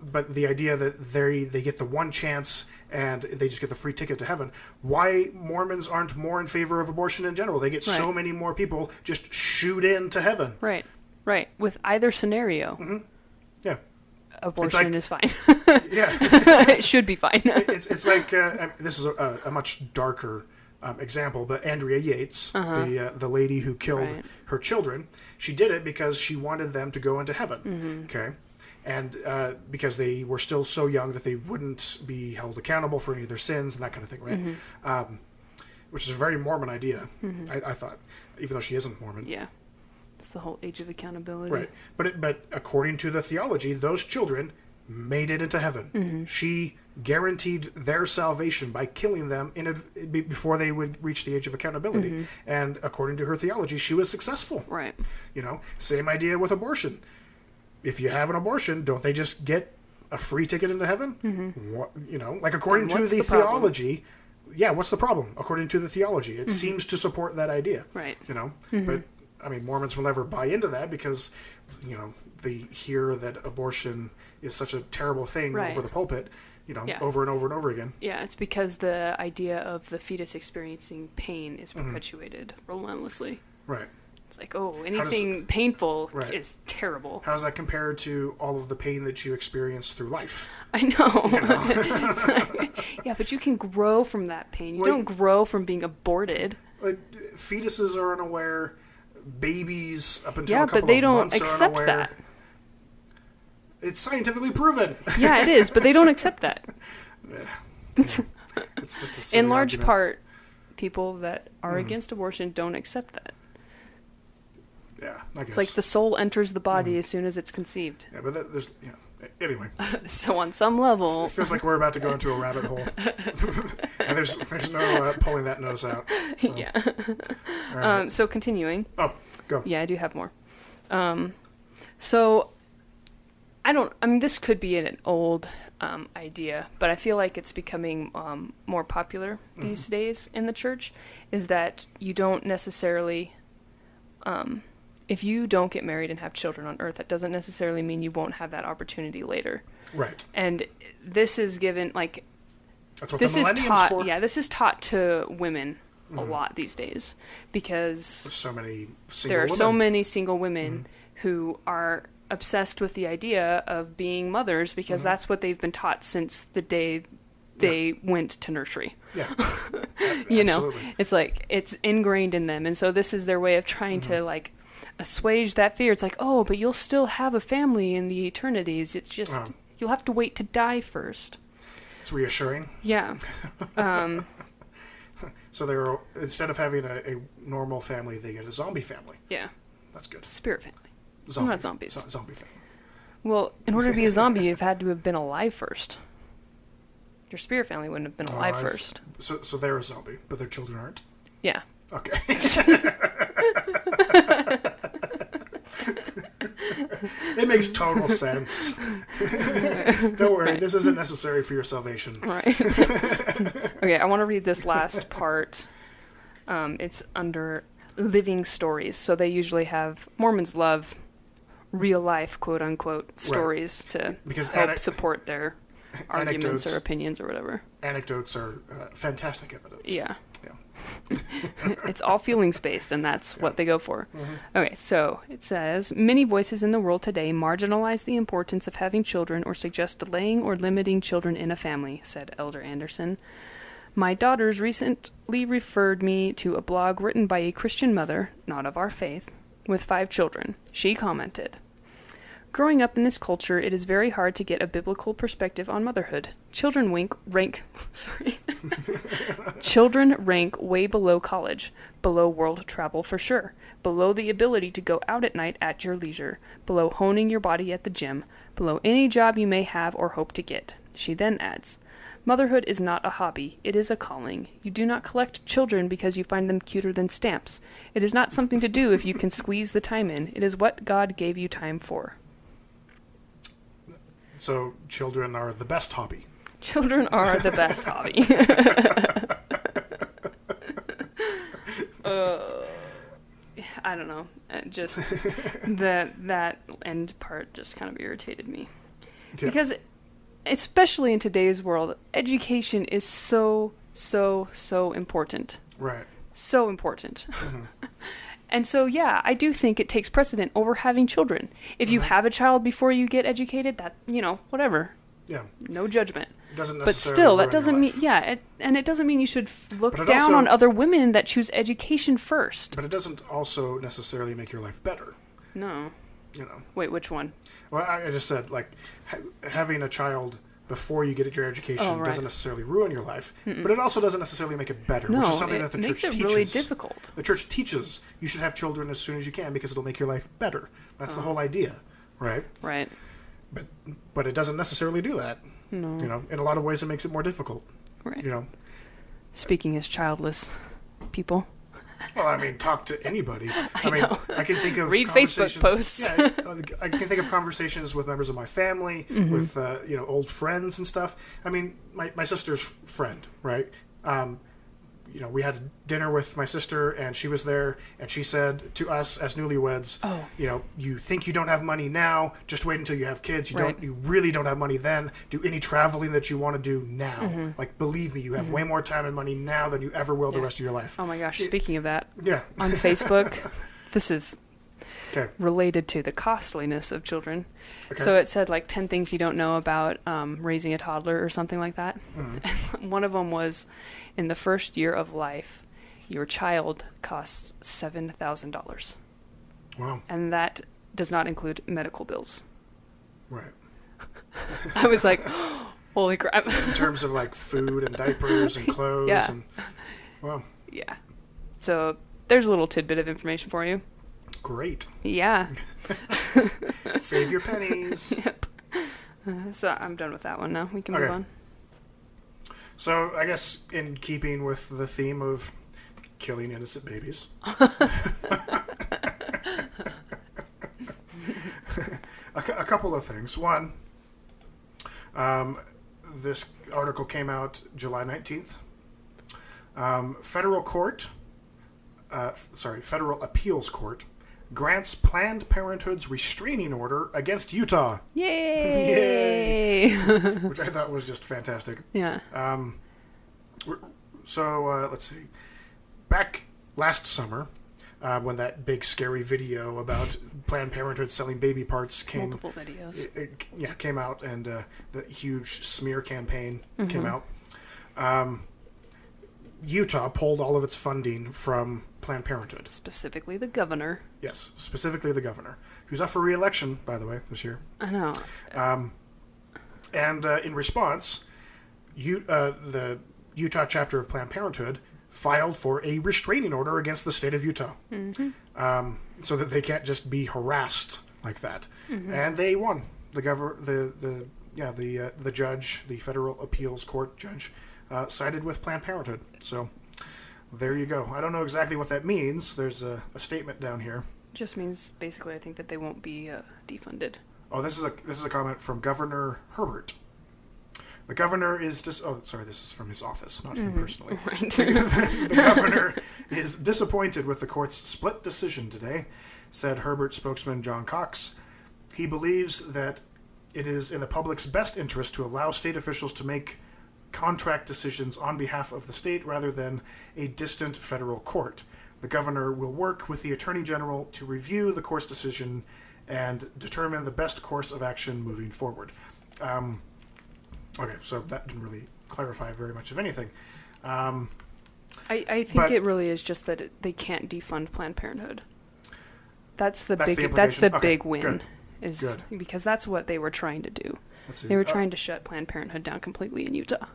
But the idea that they get the one chance and they just get the free ticket to heaven. Why Mormons aren't more in favor of abortion in general? They get so many more people just shoot into heaven. Right. With either scenario. Mm-hmm. Yeah. Abortion is fine. Yeah. It should be fine. It's like, this is a much darker example, but Andrea Yates, the lady who killed her children, she did it because she wanted them to go into heaven. Mm-hmm. Okay. And because they were still so young that they wouldn't be held accountable for any of their sins and that kind of thing, right? Mm-hmm. Which is a very Mormon idea, I thought, even though she isn't Mormon. Yeah. It's the whole age of accountability. Right. But according to the theology, those children made it into heaven. Mm-hmm. She guaranteed their salvation by killing them before they would reach the age of accountability. Mm-hmm. And according to her theology, she was successful. Right. Same idea with abortion. If you have an abortion, don't they just get a free ticket into heaven? Mm-hmm. Like according to the theology, what's the problem? According to the theology, it seems to support that idea. Right. Mm-hmm. But Mormons will never buy into that because, they hear that abortion is such a terrible thing over the pulpit, over and over and over again. Yeah, it's because the idea of the fetus experiencing pain is perpetuated relentlessly. Right. It's like, anything painful is terrible. How does that compare to all of the pain that you experience through life? I know. It's like, but you can grow from that pain. You don't grow from being aborted. Fetuses are unaware. Babies up until a couple but they of don't months accept are unaware. that. It's scientifically proven. Yeah, it is, but they don't accept that. It's just a silly in large argument. part, people that are against abortion don't accept that. Yeah, I guess. It's like the soul enters the body as soon as it's conceived. Yeah, but there's anyway. So on some level, it feels like we're about to go into a rabbit hole, and there's no pulling that nose out. So. Yeah. Right. So continuing. Oh, go. Yeah, I do have more. So this could be an old idea, but I feel like it's becoming more popular these days in the church, is that you don't necessarily, if you don't get married and have children on earth, that doesn't necessarily mean you won't have that opportunity later. Right. And this is given, like, that's what this the is millennium's taught, for. yeah, this is taught to women a lot these days, because there's so many single there are women. so many single women who are obsessed with the idea of being mothers because that's what they've been taught since the day they went to nursery. Yeah. Absolutely. It's like it's ingrained in them, and so this is their way of trying to like assuage that fear. It's like, oh, but you'll still have a family in the eternities. It's just you'll have to wait to die first. It's reassuring. Yeah. So they're, instead of having a normal family, they get a zombie family. Yeah. That's good. Spirit family. Zombie, not zombies. Zombie family. Well, in order to be a zombie, you've had to have been alive first. Your spirit family wouldn't have been alive first. So they're a zombie, but their children aren't? Yeah. Okay. It makes total sense. Don't worry, this isn't necessary for your salvation. Right. Okay, I want to read this last part. It's under living stories. So they usually have, Mormons love real life, quote unquote, stories to help support their arguments or opinions or whatever. Anecdotes are fantastic evidence. Yeah. It's all feelings based, and that's what they go for. Mm-hmm. Okay, so it says, many voices in the world today marginalize the importance of having children or suggest delaying or limiting children in a family, said Elder Anderson. My daughters recently referred me to a blog written by a Christian mother, not of our faith, with 5 children. She commented, growing up in this culture, it is very hard to get a biblical perspective on motherhood. Children rank way below college, below world travel for sure, below the ability to go out at night at your leisure, below honing your body at the gym, below any job you may have or hope to get. She then adds, motherhood is not a hobby, it is a calling. You do not collect children because you find them cuter than stamps. It is not something to do if you can squeeze the time in. It is what God gave you time for. So children are the best hobby. Children are the best hobby. I don't know. Just that end part just kind of irritated me. Yeah. Because especially in today's world, education is so important. Right. So important. Mm-hmm. And so, yeah, I do think it takes precedent over having children. If you have a child before you get educated, that, whatever. Yeah. No judgment. Doesn't necessarily but still, that doesn't mean, and it doesn't mean you should look down on other women that choose education first. But it doesn't also necessarily make your life better. No. Wait, which one? Well, I just said, having a child before you get your education doesn't necessarily ruin your life, but it also doesn't necessarily make it better, which is something that the church teaches. It makes it really difficult. The church teaches you should have children as soon as you can because it'll make your life better. That's the whole idea, right? Right. But it doesn't necessarily do that. No. In a lot of ways it makes it more difficult. Right. Speaking as childless people. Well, talk to anybody. I can think of read Facebook posts. Yeah, I can think of conversations with members of my family, with old friends and stuff. My sister's friend, right? We had dinner with my sister, and she was there, and she said to us as newlyweds, you think you don't have money now, just wait until you have kids. You really don't have money then. Do any traveling that you want to do now. Mm-hmm. Believe me, you have way more time and money now than you ever will the rest of your life. Oh my gosh, speaking of that, on Facebook, this is related to the costliness of children. Okay. So it said 10 things you don't know about raising a toddler or something like that. Mm-hmm. One of them was, in the first year of life, your child costs $7,000. Wow. And that does not include medical bills. Right. I was like, holy crap. Just in terms of food and diapers and clothes. Yeah. And, wow. Yeah. So there's a little tidbit of information for you. Great. Yeah. Save your pennies. Yep. So I'm done with that one now. We can move on. So I guess in keeping with the theme of killing innocent babies, a couple of things. One, this article came out July 19th. Federal Appeals Court grants Planned Parenthood's restraining order against Utah. Yay! Which I thought was just fantastic. Yeah. Let's see. Back last summer, when that big scary video about Planned Parenthood selling baby parts came... Multiple videos. Came out, and the huge smear campaign came out. Utah pulled all of its funding from Planned Parenthood. Specifically the governor. Yes, specifically the governor, who's up for re-election, by the way, this year. I know. And in response, the Utah chapter of Planned Parenthood filed for a restraining order against the state of Utah, so that they can't just be harassed like that. And they won. The judge, the federal appeals court judge, sided with Planned Parenthood. So there you go. I don't know exactly what that means. There's a statement down here. Just means basically, I think that they won't be defunded. Oh, this is a comment from Governor Herbert. The governor is this is from his office, not him personally. Right. The governor is disappointed with the court's split decision today, said Herbert spokesman John Cox. He believes that it is in the public's best interest to allow state officials to make contract decisions on behalf of the state rather than a distant federal court. The governor will work with the Attorney General to review the court's decision and determine the best course of action moving forward. Okay, so that didn't really clarify very much of anything. I think it really is just that they can't defund Planned Parenthood. That's the big win. Good. Good. Because that's what they were trying to do. They were trying to shut Planned Parenthood down completely in Utah.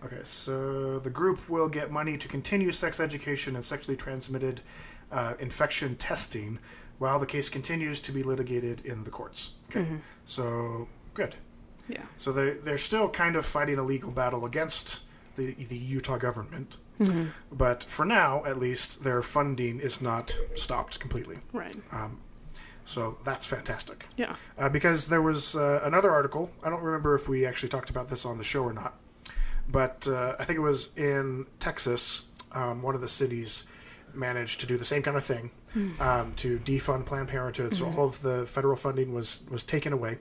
Okay, so the group will get money to continue sex education and sexually transmitted infection testing while the case continues to be litigated in the courts. Okay, so good. Yeah. So they're still kind of fighting a legal battle against the Utah government. But for now, at least, their funding is not stopped completely. Right. So that's fantastic. Yeah. Because there was another article. I don't remember if we actually talked about this on the show or not. But I think it was in Texas. One of the cities managed to do the same kind of thing, to defund Planned Parenthood. So all of the federal funding was taken away.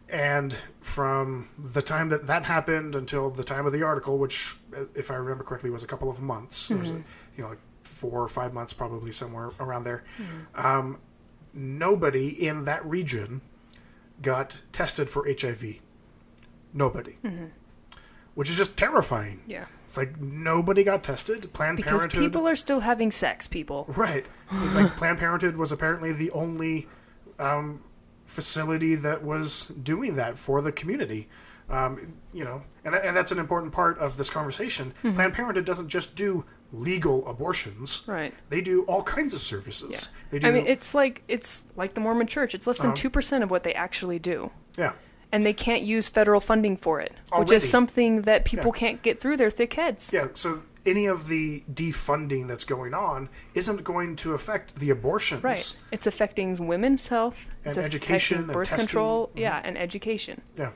And from the time that happened until the time of the article, which, if I remember correctly, was a couple of months, there was like 4 or 5 months probably, somewhere around there, nobody in that region got tested for HIV. Nobody. Which is just terrifying. Yeah. It's like nobody got tested. Planned Parenthood... Because people are still having sex, people. Right. Like Planned Parenthood was apparently the only facility that was doing that for the community. And that's an important part of this conversation. Planned Parenthood doesn't just do legal abortions. Right. They do all kinds of services. Yeah. They do, I mean, it's like the Mormon Church. It's less than 2% of what they actually do. Yeah. And they can't use federal funding for it, which is something that people can't get through their thick heads. Yeah, so any of the defunding that's going on isn't going to affect the abortions. Right. It's affecting women's health. And it's education affecting birth and control. Yeah, and education. Yeah.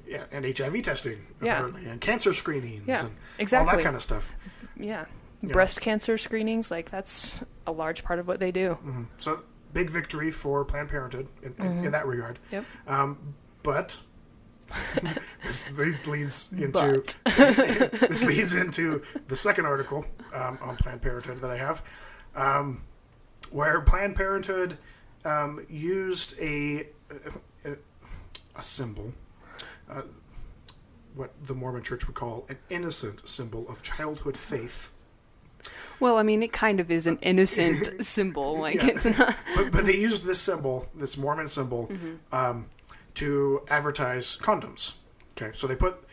Yeah, and HIV testing, apparently, and cancer screenings, and exactly. all that kind of stuff. Yeah. Breast cancer screenings, that's a large part of what they do. So, big victory for Planned Parenthood in that regard. Yep. But this leads into the second article on Planned Parenthood that I have, where Planned Parenthood used a symbol, what the Mormon Church would call an innocent symbol of childhood faith. Well, I mean, it kind of is an innocent symbol. It's not. But they used this symbol, this Mormon symbol, to advertise condoms. Okay, so they put...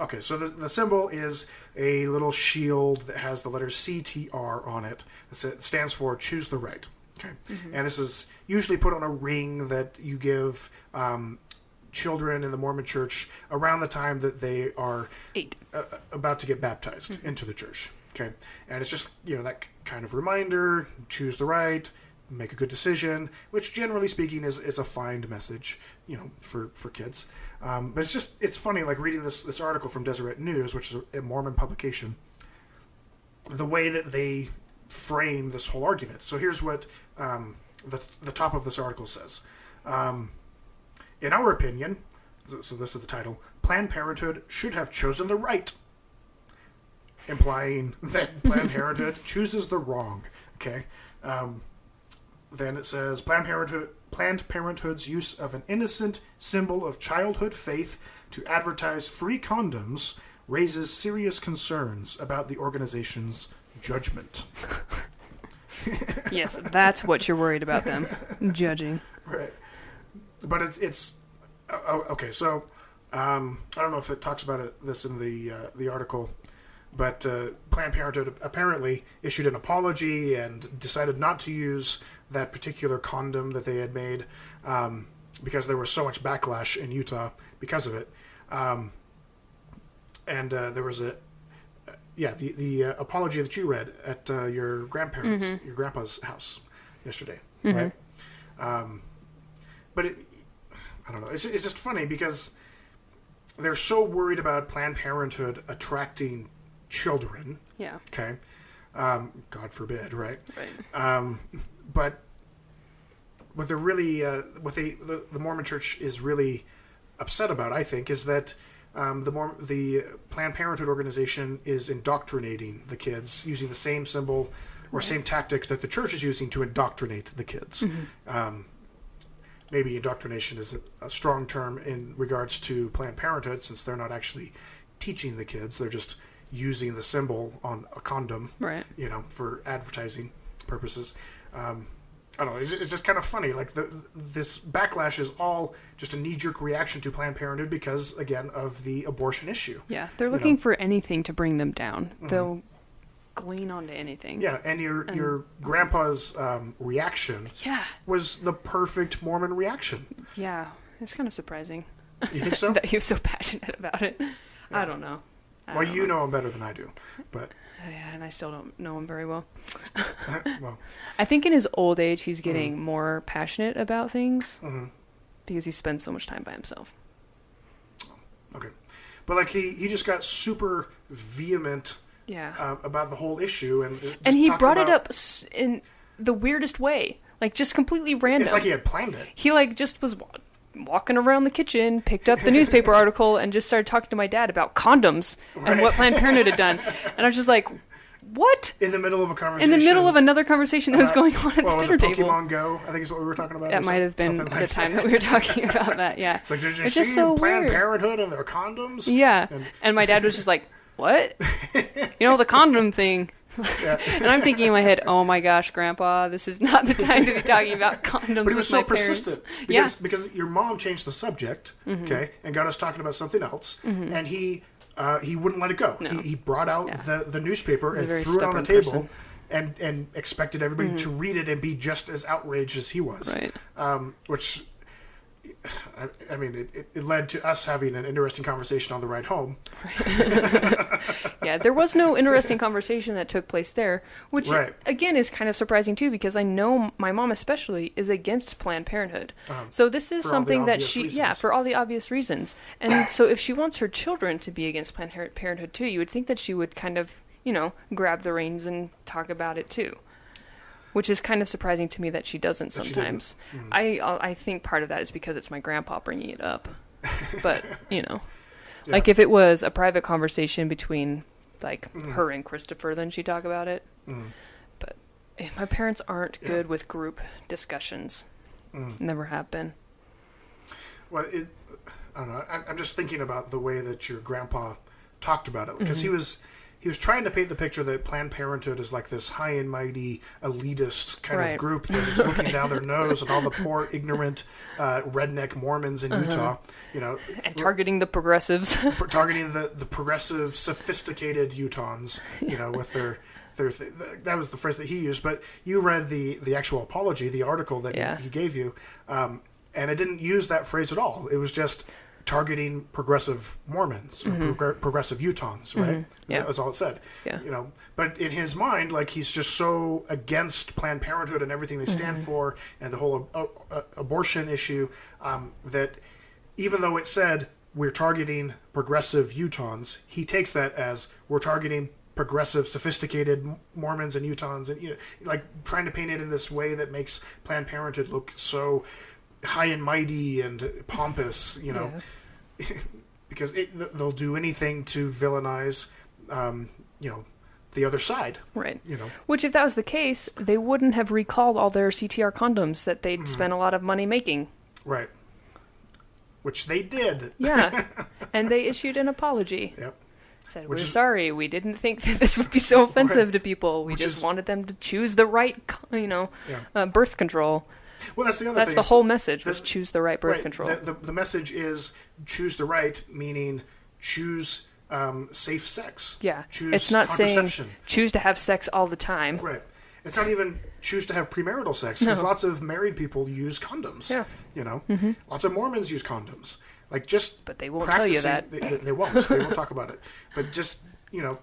Okay, so the symbol is a little shield that has the letter CTR on it. It stands for Choose the Right. Okay, and this is usually put on a ring that you give children in the Mormon Church around the time that they are 8, about to get baptized into the church. Okay, and it's just that kind of reminder: choose the right, make a good decision, which generally speaking is a fine message, for kids. But it's funny, like reading this article from Deseret News, which is a Mormon publication, the way that they frame this whole argument. So here's what the top of this article says. In our opinion, so this is the title, Planned Parenthood should have chosen the right, implying that Planned Parenthood chooses the wrong. Okay. Then it says, Planned Parenthood's use of an innocent symbol of childhood faith to advertise free condoms raises serious concerns about the organization's judgment. Yes, that's what you're worried about them judging. Right. But it's okay, so I don't know if it talks about this in the article, But Planned Parenthood apparently issued an apology and decided not to use that particular condom that they had made because there was so much backlash in Utah because of it. And there was the apology that you read at your grandpa's house yesterday, right? But I don't know. It's just funny because they're so worried about Planned Parenthood attracting children. Yeah. Okay. God forbid, right? Right. But what they're really, the Mormon Church is really upset about, I think, is that the Planned Parenthood organization is indoctrinating the kids using the same symbol or same tactic that the church is using to indoctrinate the kids. Maybe indoctrination is a strong term in regards to Planned Parenthood, since they're not actually teaching the kids; they're just using the symbol on a condom, right? For advertising purposes. I don't know. It's just kind of funny. Like this backlash is all just a knee-jerk reaction to Planned Parenthood because, again, of the abortion issue. Yeah, they're looking for anything to bring them down. They'll glean onto anything. Yeah, and your grandpa's reaction was the perfect Mormon reaction. Yeah, it's kind of surprising. You think so? That he was so passionate about it. Yeah. I don't know. Well, you know him better than I do, but... Yeah, and I still don't know him very well. Well, I think in his old age, he's getting more passionate about things because he spends so much time by himself. Okay. But, like, he just got super vehement about the whole issue. And he brought it up in the weirdest way. Like, just completely random. It's like he had planned it. He, like, just was walking around the kitchen, picked up the newspaper article, and just started talking to my dad about condoms and what Planned Parenthood had done. And I was just like, what? In the middle of a conversation. In the middle of another conversation that was going on at the dinner table. Pokemon Go, I think is what we were talking about. That might have been the time that we were talking about that, yeah. It's like, did you see Planned Parenthood and their condoms? Yeah. And my dad was just like, what? The condom thing. And I'm thinking in my head, oh my gosh, Grandpa, this is not the time to be talking about condoms but he was with so my persistent parents. Because your mom changed the subject, okay, and got us talking about something else, and he wouldn't let it go. No. He brought out the newspaper and threw it on the table and expected everybody to read it and be just as outraged as he was. Right. Which, I mean, it led to us having an interesting conversation on the ride home. Right. Yeah, there was no interesting conversation that took place there, which, again, is kind of surprising, too, because I know my mom especially is against Planned Parenthood. So this is something that for all the obvious reasons. And so if she wants her children to be against Planned Parenthood, too, you would think that she would kind of, grab the reins and talk about it, too. Which is kind of surprising to me that she doesn't sometimes. I think part of that is because it's my grandpa bringing it up. But, like if it was a private conversation between like her and Christopher, then she'd talk about it. But my parents aren't good with group discussions. Never have been. Well, I don't know. I'm just thinking about the way that your grandpa talked about it. Because he was trying to paint the picture that Planned Parenthood is like this high and mighty elitist kind of group that is looking down their nose at all the poor, ignorant, redneck Mormons in Utah, and targeting the progressives, targeting the progressive, sophisticated Utahns, with their that was the phrase that he used. But you read the actual apology, the article that he gave you, and it didn't use that phrase at all. It was just targeting progressive Mormons or progressive Utahns, right? That's all it said. Yeah. But in his mind, like, he's just so against Planned Parenthood and everything they stand for, and the whole abortion issue, that even though it said we're targeting progressive Utahns, he takes that as we're targeting progressive, sophisticated Mormons and Utahns, and like trying to paint it in this way that makes Planned Parenthood look so high and mighty and pompous, because they'll do anything to villainize, the other side. Right. Which, if that was the case, they wouldn't have recalled all their CTR condoms that they'd spent a lot of money making. Right. Which they did. Yeah. And they issued an apology. Yep. Said, we're sorry. We didn't think that this would be so offensive to people. We just wanted them to choose the right, birth control. Well, that's the other thing. That's the whole message, was choose the right birth control. The message is choose the right, meaning choose safe sex. Yeah. Choose It's not saying contraception. choose to have sex all the time. Right. It's not even choose to have premarital sex, because lots of married people use condoms. Yeah. You know? Lots of Mormons use condoms. Like, just But they won't tell you that. They won't. They won't talk about it. But just, you know,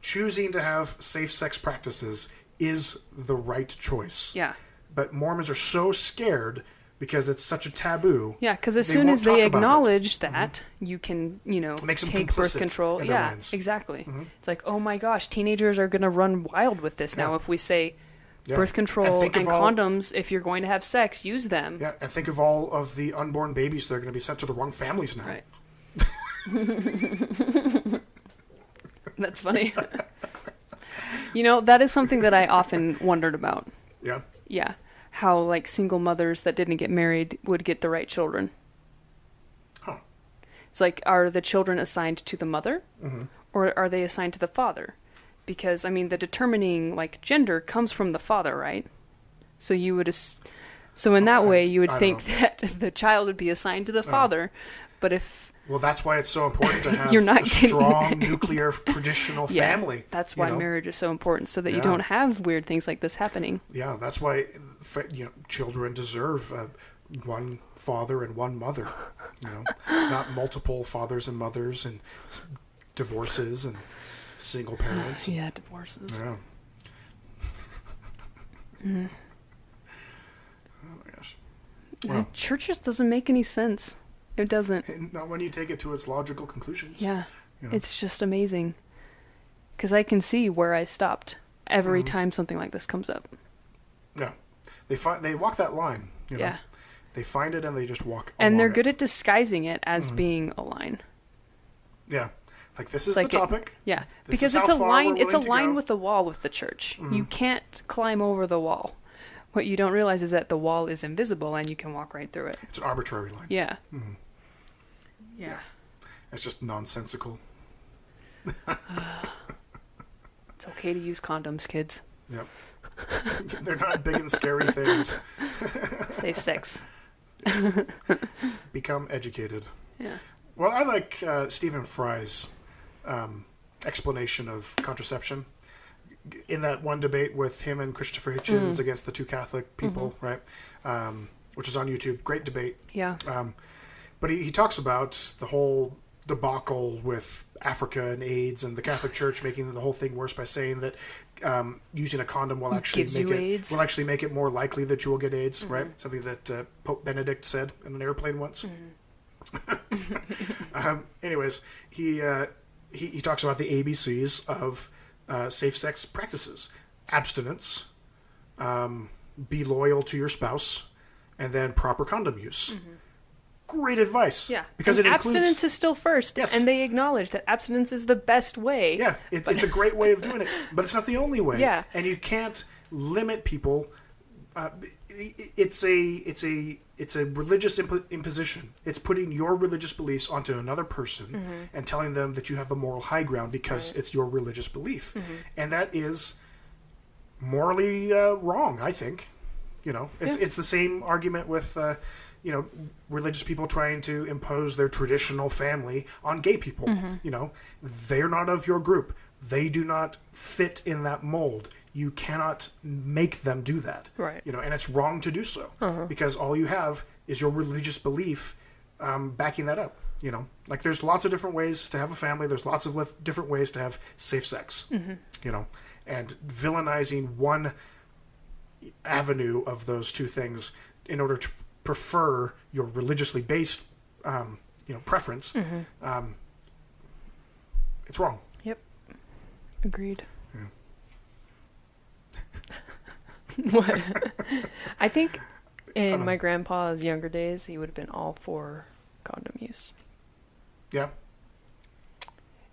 choosing to have safe sex practices is the right choice. Yeah. But Mormons are so scared because it's such a taboo. Yeah, because as soon as they acknowledge that, you can, you know, take birth control. Yeah, exactly. It's like, oh my gosh, teenagers are going to run wild with this now if we say birth control and condoms, if you're going to have sex, use them. Yeah, and think of all of the unborn babies that are going to be sent to the wrong families now. Right. That's funny. You know, that is something that I often wondered about. Yeah? Yeah. How, like, single mothers that didn't get married would get the right children. Huh. It's like, are the children assigned to the mother? Or are they assigned to the father? Because, I mean, the determining, like, gender comes from the father, right? So you would... So in that way, you would think that the child would be assigned to the father. But if... Well, that's why it's so important to have You're not a strong nuclear traditional family. That's why marriage is so important, so that you don't have weird things like this happening. Yeah, that's why children deserve one father and one mother. You know, not multiple fathers and mothers and divorces and single parents. Yeah, divorces. Yeah. Oh my gosh. Well, the church just doesn't make any sense. It doesn't. Not when you take it to its logical conclusions. Yeah. You know? It's just amazing. Because I can see where I stopped every time something like this comes up. Yeah. They walk that line. You know? Yeah. They find it and they just walk and they're good at disguising it as being a line. Yeah. Like, this is the topic. Yeah. Because it's a line. It's a line with the wall with the church. You can't climb over the wall. What you don't realize is that the wall is invisible and you can walk right through it. It's an arbitrary line. Yeah. Yeah. It's just nonsensical. It's okay to use condoms, kids. Yep. They're not big and scary things. Safe sex. Yes. Become educated. Yeah. Well, I like Stephen Fry's explanation of contraception. In that one debate with him and Christopher Hitchens against the two Catholic people, right? Which is on YouTube. Great debate. Yeah. But he talks about the whole debacle with Africa and AIDS and the Catholic Church making the whole thing worse by saying that using a condom will actually make it more likely that you will get AIDS, right? Something that Pope Benedict said in an airplane once. Anyways, he talks about the ABCs of safe sex practices: abstinence, be loyal to your spouse, and then proper condom use. Great advice. Yeah, because abstinence is still first. Yes. And they acknowledge that abstinence is the best way. Yeah, it's a great way of doing it, but it's not the only way. Yeah, and you can't limit people. It's a religious imposition. It's putting your religious beliefs onto another person and telling them that you have the moral high ground because it's your religious belief, and that is morally wrong. I think, it's the same argument with religious people trying to impose their traditional family on gay people. They're not of your group. They do not fit in that mold. You cannot make them do that. Right. And it's wrong to do so because all you have is your religious belief backing that up. Like, there's lots of different ways to have a family. There's lots of different ways to have safe sex. And villainizing one avenue of those two things in order to prefer your religiously based, preference, it's wrong. Yep. Agreed. Yeah. What? I think in my grandpa's younger days, he would have been all for condom use. Yeah.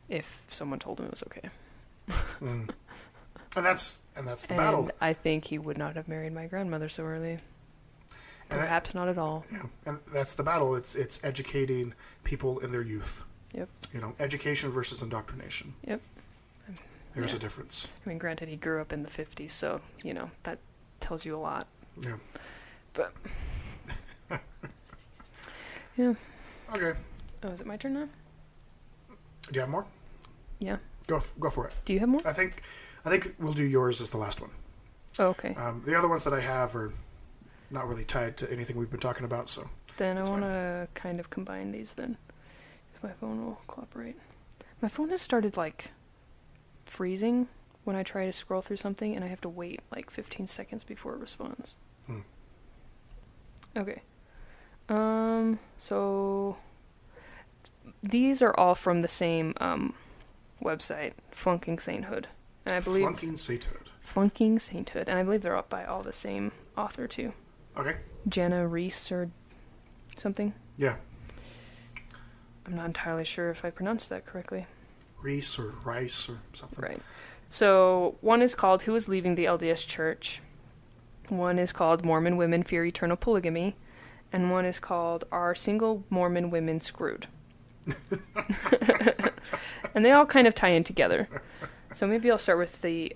If someone told him it was okay. And that's the battle. I think he would not have married my grandmother so early. Perhaps not at all. Yeah, and that's the battle. It's educating people in their youth. Yep. Education versus indoctrination. Yep. There's a difference. I mean, granted, he grew up in the 50s, so, that tells you a lot. Yeah. But, yeah. Okay. Oh, is it my turn now? Do you have more? Yeah. Go for it. Do you have more? I think we'll do yours as the last one. Oh, okay. The other ones that I have are not really tied to anything we've been talking about, so... Then I want to kind of combine these then. If my phone will cooperate. My phone has started, like, freezing when I try to scroll through something, and I have to wait, like, 15 seconds before it responds. Okay. So... These are all from the same, website, Flunking Sainthood. And I believe... Flunking Sainthood. Flunking Sainthood. And I believe they're up by all the same author, too. Okay. Jenna Reese or something? Yeah. I'm not entirely sure if I pronounced that correctly. Reese or Rice or something. Right. So, one is called Who is Leaving the LDS Church? One is called Mormon Women Fear Eternal Polygamy. And one is called Are Single Mormon Women Screwed? And they all kind of tie in together. So maybe I'll start with the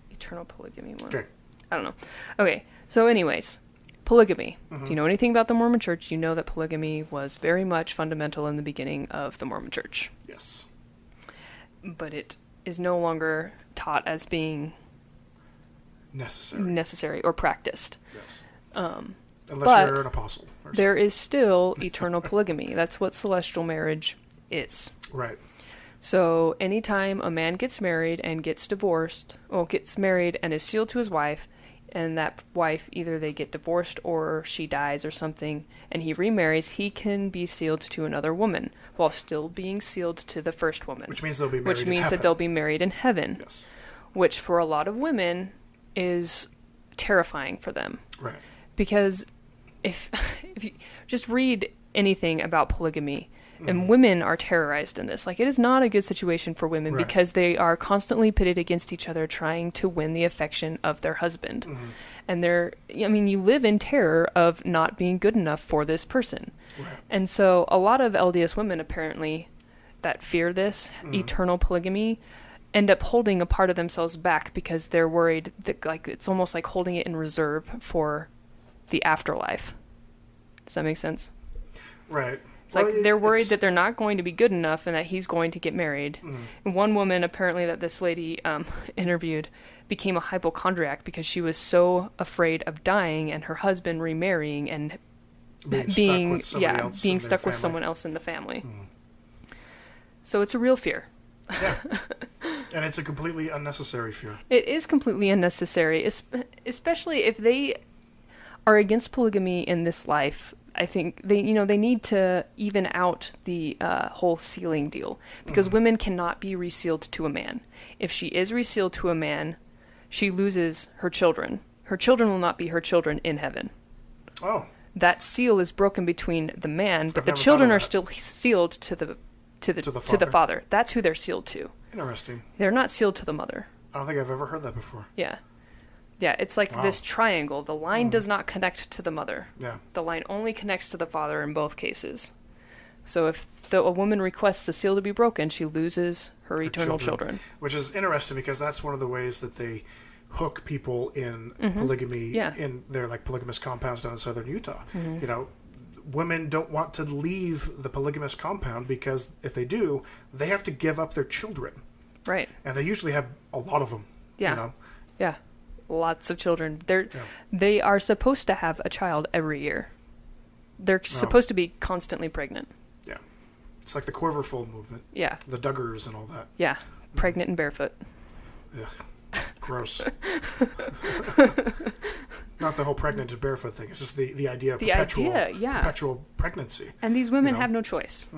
eternal polygamy one. Okay. I don't know. Okay, so anyways, polygamy. Mm-hmm. If you know anything about the Mormon Church, you know that polygamy was very much fundamental in the beginning of the Mormon Church. Yes. But it is no longer taught as being necessary or practiced. Yes. Unless you're an apostle. There is still eternal polygamy. That's what celestial marriage is. Right. So anytime a man gets married and gets divorced, or gets married and is sealed to his wife, and that wife, either they get divorced or she dies or something, and he remarries, he can be sealed to another woman while still being sealed to the first woman. Which means they'll be married in heaven. Which means that they'll be married in heaven. Yes. Which for a lot of women is terrifying for them. Right. Because if you just read anything about polygamy, and women are terrorized in this. Like, it is not a good situation for women because they are constantly pitted against each other trying to win the affection of their husband. And you live in terror of not being good enough for this person. Right. And so a lot of LDS women, apparently, that fear this eternal polygamy, end up holding a part of themselves back because they're worried that, like, it's almost like holding it in reserve for the afterlife. Does that make sense? Right. It's like they're worried that they're not going to be good enough and that he's going to get married. And one woman, apparently, that this lady interviewed became a hypochondriac because she was so afraid of dying and her husband remarrying and being stuck with someone else in the family. So it's a real fear. Yeah. And it's a completely unnecessary fear. It is completely unnecessary, especially if they are against polygamy in this life. I think they need to even out the whole sealing deal because women cannot be resealed to a man. If she is resealed to a man, she loses her children. Her children will not be her children in heaven. Oh. That seal is broken between the man, but the children are still sealed to the father. That's who they're sealed to. Interesting. They're not sealed to the mother. I don't think I've ever heard that before. Yeah. Yeah, it's like this triangle. The line does not connect to the mother. Yeah. The line only connects to the father in both cases. So if a woman requests the seal to be broken, she loses her eternal children. Which is interesting because that's one of the ways that they hook people in polygamy in their polygamous compounds down in southern Utah. You know, women don't want to leave the polygamous compound because if they do, they have to give up their children. Right. And they usually have a lot of them. Yeah. You know? Yeah. Lots of children. They are supposed to have a child every year. They're supposed to be constantly pregnant. Yeah. It's like the Quiverful movement. Yeah. The Duggars and all that. Yeah. Pregnant and barefoot. Ugh. Gross. Not the whole pregnant and barefoot thing. It's just the idea of perpetual pregnancy. And these women have no choice.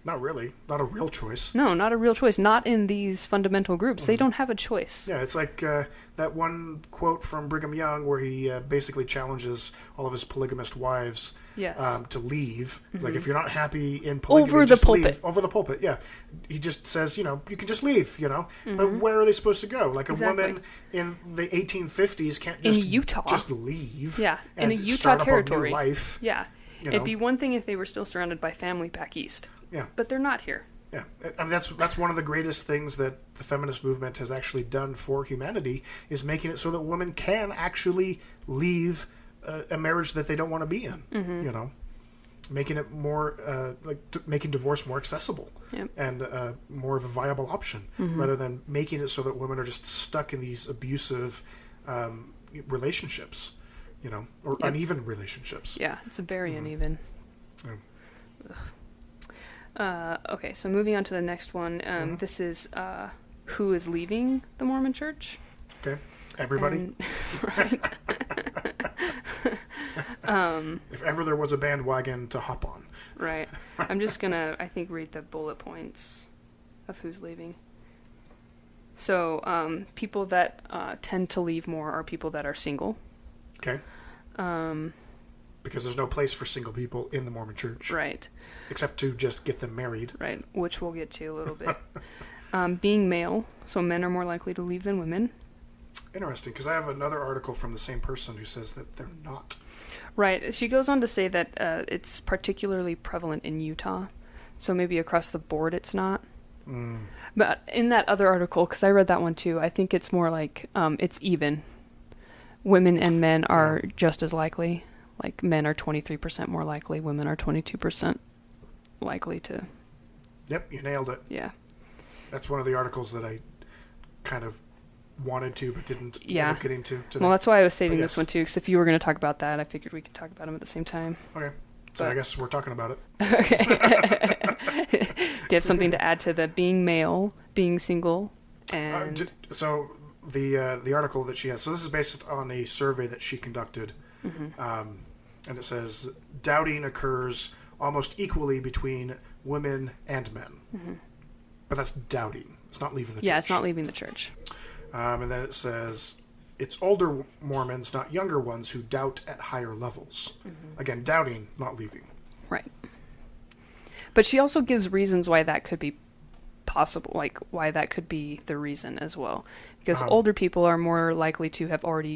Not really. Not a real choice. No, not a real choice. Not in these fundamental groups. They don't have a choice. Yeah, it's like that one quote from Brigham Young where he basically challenges all of his polygamist wives to leave. Like, if you're not happy in polygamy, over the pulpit. Leave. Over the pulpit, yeah. He just says, you can just leave, But where are they supposed to go? Like, a woman in the 1850s can't just... In Utah. Just leave. Yeah, in a Utah territory. A new life. Yeah. It'd be one thing if they were still surrounded by family back east. Yeah. But they're not here. Yeah. I mean, that's one of the greatest things that the feminist movement has actually done for humanity is making it so that women can actually leave a marriage that they don't want to be in, making it more making divorce more accessible Yep. and more of a viable option, rather than making it so that women are just stuck in these abusive relationships, or Yep. uneven relationships. Yeah, it's very uneven. Yeah. Okay, so moving on to the next one. This is who is leaving the Mormon Church. Okay, everybody. And, right. If ever there was a bandwagon to hop on. Right. I'm just gonna, I think, read the bullet points of who's leaving. So, people that tend to leave more are people that are single. Okay. Because there's no place for single people in the Mormon Church. Right. Except to just get them married. Right, which we'll get to a little bit. Being male, so men are more likely to leave than women. Interesting, because I have another article from the same person who says that they're not. Right. She goes on to say that it's particularly prevalent in Utah, so maybe across the board it's not. But in that other article, because I read that one too, I think it's more like it's even. Women and men are just as likely. Like men are 23% more likely, women are 22% likely to. Yep, you nailed it. Yeah. That's one of the articles that I kind of wanted to, but didn't end up getting to today. Well, that's why I was saving this one too, because if you were going to talk about that, I figured we could talk about them at the same time. Okay. So I guess we're talking about it. Okay. Do you have something to add to the being male, being single, and... So the article that she has, so this is based on a survey that she conducted, and it says, doubting occurs almost equally between women and men. But that's doubting. It's not leaving the church. Yeah, it's not leaving the church. And then it says, it's older Mormons, not younger ones, who doubt at higher levels. Again, doubting, not leaving. Right. But she also gives reasons why that could be possible, like why that could be the reason as well. Because older people are more likely to have already,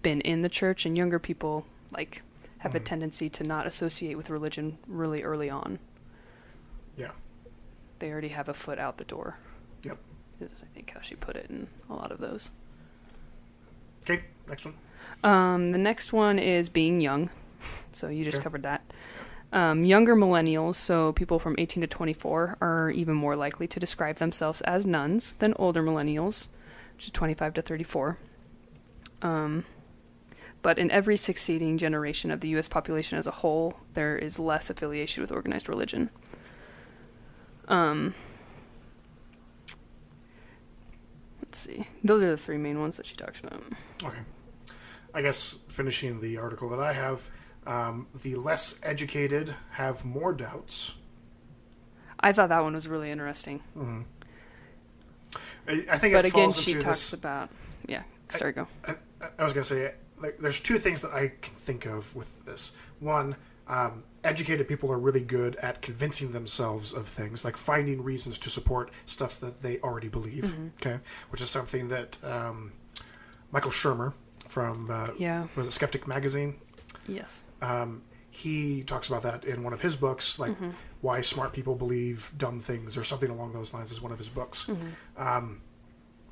been in the church, and younger people, have a tendency to not associate with religion really early on. Yeah. They already have a foot out the door. Yep. Is, I think, how she put it in a lot of those. Okay, next one. The next one is being young. So you just covered that. Younger millennials, so people from 18 to 24, are even more likely to describe themselves as nuns than older millennials, which is 25 to 34. But in every succeeding generation of the U.S. population as a whole, there is less affiliation with organized religion. Let's see. Those are the three main ones that she talks about. Okay. I guess finishing the article that I have, the less educated have more doubts. I thought that one was really interesting. I think but it again, falls she into talks this, about... Yeah, sorry, go. I was going to say, there's two things that I can think of with this. One, educated people are really good at convincing themselves of things, like finding reasons to support stuff that they already believe, okay? Which is something that Michael Shermer from, was it Skeptic magazine? Yes. He talks about that in one of his books, like why smart people believe dumb things, or something along those lines is one of his books.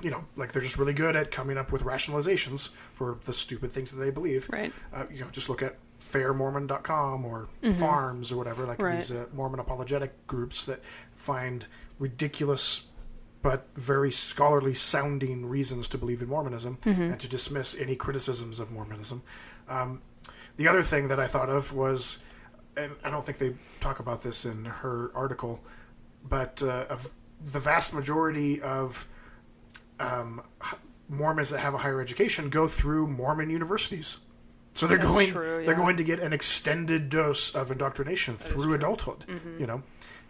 They're just really good at coming up with rationalizations for the stupid things that they believe. Right. Just look at fairmormon.com or Farms or whatever, these Mormon apologetic groups that find ridiculous but very scholarly sounding reasons to believe in Mormonism and to dismiss any criticisms of Mormonism. The other thing that I thought of was, and I don't think they talk about this in her article, but of the vast majority of Mormons that have a higher education go through Mormon universities. So they're they're going to get an extended dose of indoctrination through adulthood,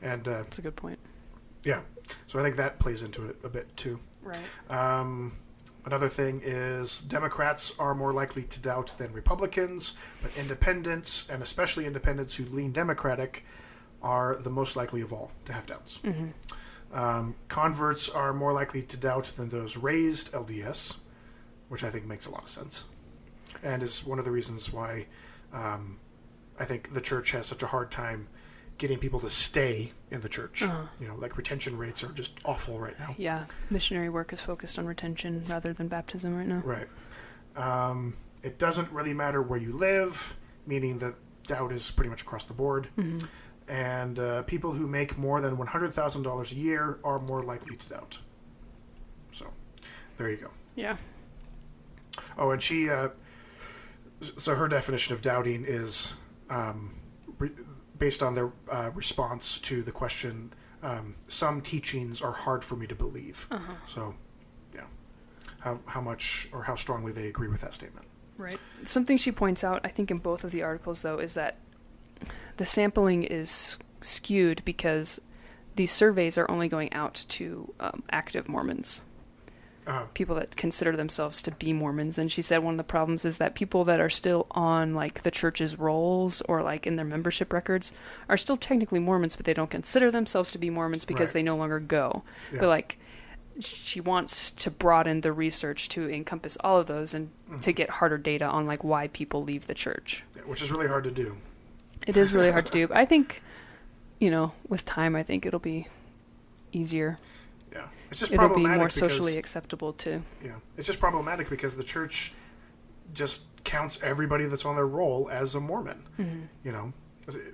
and that's a good point. Yeah. So I think that plays into it a bit too. Right. Another thing is Democrats are more likely to doubt than Republicans, but independents, and especially independents who lean Democratic, are the most likely of all to have doubts. Converts are more likely to doubt than those raised LDS, which I think makes a lot of sense, and is one of the reasons why I think the church has such a hard time getting people to stay in the church. Retention rates are just awful right now. Yeah, missionary work is focused on retention rather than baptism right now. Right. It doesn't really matter where you live, meaning that doubt is pretty much across the board. Mm-hmm. And people who make more than $100,000 a year are more likely to doubt. So, there you go. Yeah. Oh, and she, so her definition of doubting is based on their response to the question, some teachings are hard for me to believe. Uh-huh. So, yeah. How much or how strongly they agree with that statement. Right. Something she points out, I think in both of the articles, though, is that the sampling is skewed because these surveys are only going out to active Mormons. People that consider themselves to be Mormons. And she said one of the problems is that people that are still on like the church's rolls or like in their membership records are still technically Mormons, but they don't consider themselves to be Mormons because they no longer go. Yeah. But like she wants to broaden the research to encompass all of those and to get harder data on like why people leave the church. Which is really hard to do. It is really hard to do. But I think, with time, I think it'll be easier. Yeah. It's just it'll be more socially acceptable too. Yeah. It's just problematic because the church just counts everybody that's on their roll as a Mormon. Mm-hmm.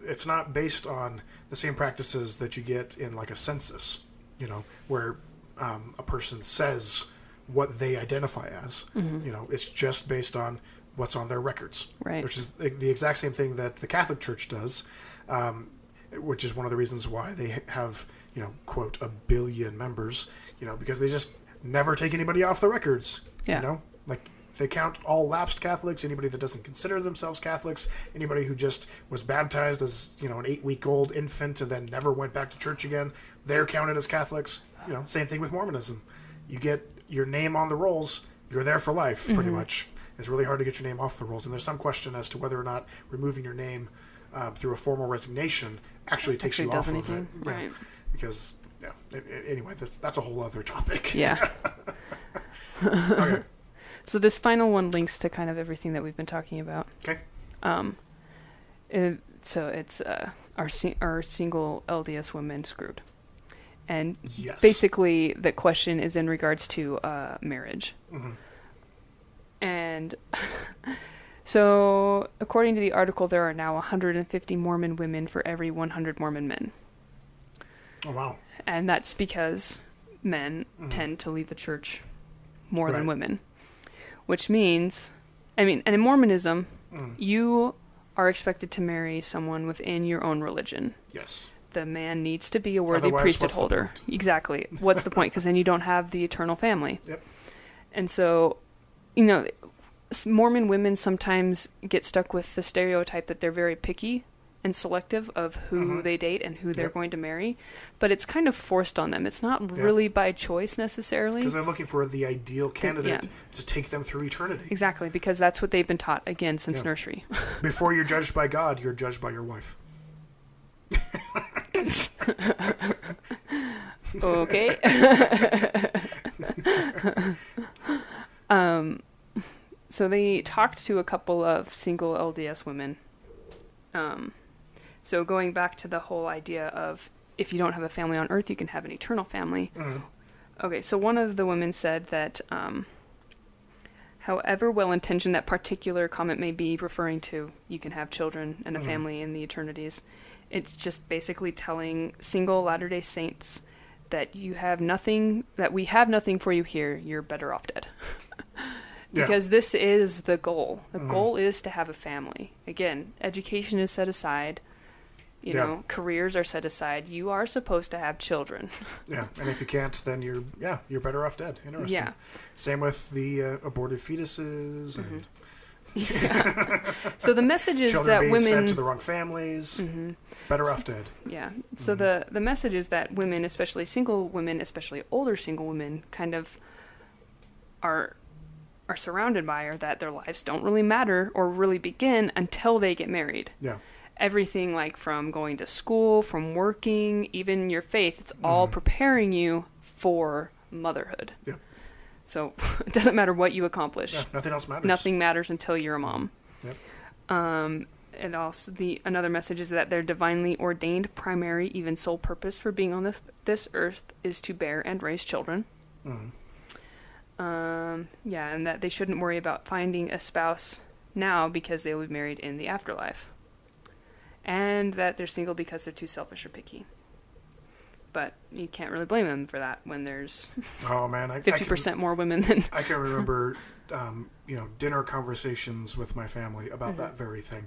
It's not based on the same practices that you get in like a census, where a person says what they identify as. Mm-hmm. It's just based on what's on their records. Right. Which is the exact same thing that the Catholic Church does, which is one of the reasons why they have, quote, 1 billion members, because they just never take anybody off the records. Yeah. Like they count all lapsed Catholics, anybody that doesn't consider themselves Catholics, anybody who just was baptized as, an 8-week-old infant and then never went back to church again. They're counted as Catholics. Same thing with Mormonism. You get your name on the rolls, you're there for life, pretty much. It's really hard to get your name off the rolls. And there's some question as to whether or not removing your name through a formal resignation actually takes you off of it. Right. Because, anyway, that's a whole other topic. Yeah. Okay. So this final one links to kind of everything that we've been talking about. Okay. So it's our single LDS women screwed. And yes. Basically the question is in regards to marriage. Mm-hmm. And so according to the article, there are now 150 Mormon women for every 100 Mormon men. Oh, wow. And that's because men tend to leave the church more than women. Which means, and in Mormonism, you are expected to marry someone within your own religion. Yes. The man needs to be a worthy priesthood holder. Exactly. What's the point? Because then you don't have the eternal family. Yep. And so, Mormon women sometimes get stuck with the stereotype that they're very picky and selective of who they date and who they're going to marry. But it's kind of forced on them. It's not really by choice necessarily. Because they're looking for the ideal candidate to take them through eternity. Exactly, because that's what they've been taught, again, since nursery. Before you're judged by God, you're judged by your wife. Okay. So they talked to a couple of single LDS women. So going back to the whole idea of if you don't have a family on earth, you can have an eternal family. Okay, so one of the women said that however well-intentioned that particular comment may be referring to, you can have children and a family in the eternities, it's just basically telling single Latter-day Saints that we have nothing for you here, you're better off dead. Because this is the goal. The goal is to have a family. Again, education is set aside. Careers are set aside. You are supposed to have children. Yeah, and if you can't, then you're better off dead. Interesting. Yeah. Same with the aborted fetuses and So the message is children that being women sent to the wrong families. Better off dead. Yeah. So the message is that women, especially single women, especially older single women, kind of are surrounded by, or that their lives don't really matter or really begin until they get married. Yeah. Everything like from going to school, from working, even your faith, it's all preparing you for motherhood. Yeah. So it doesn't matter what you accomplish. Yeah, nothing else matters. Nothing matters until you're a mom. Yep. And also another message is that their divinely ordained primary, even sole purpose for being on this earth is to bear and raise children. And that they shouldn't worry about finding a spouse now because they will be married in the afterlife. and that they're single because they're too selfish or picky. But you can't really blame them for that when there's 50% more women than... I can remember, dinner conversations with my family about that very thing.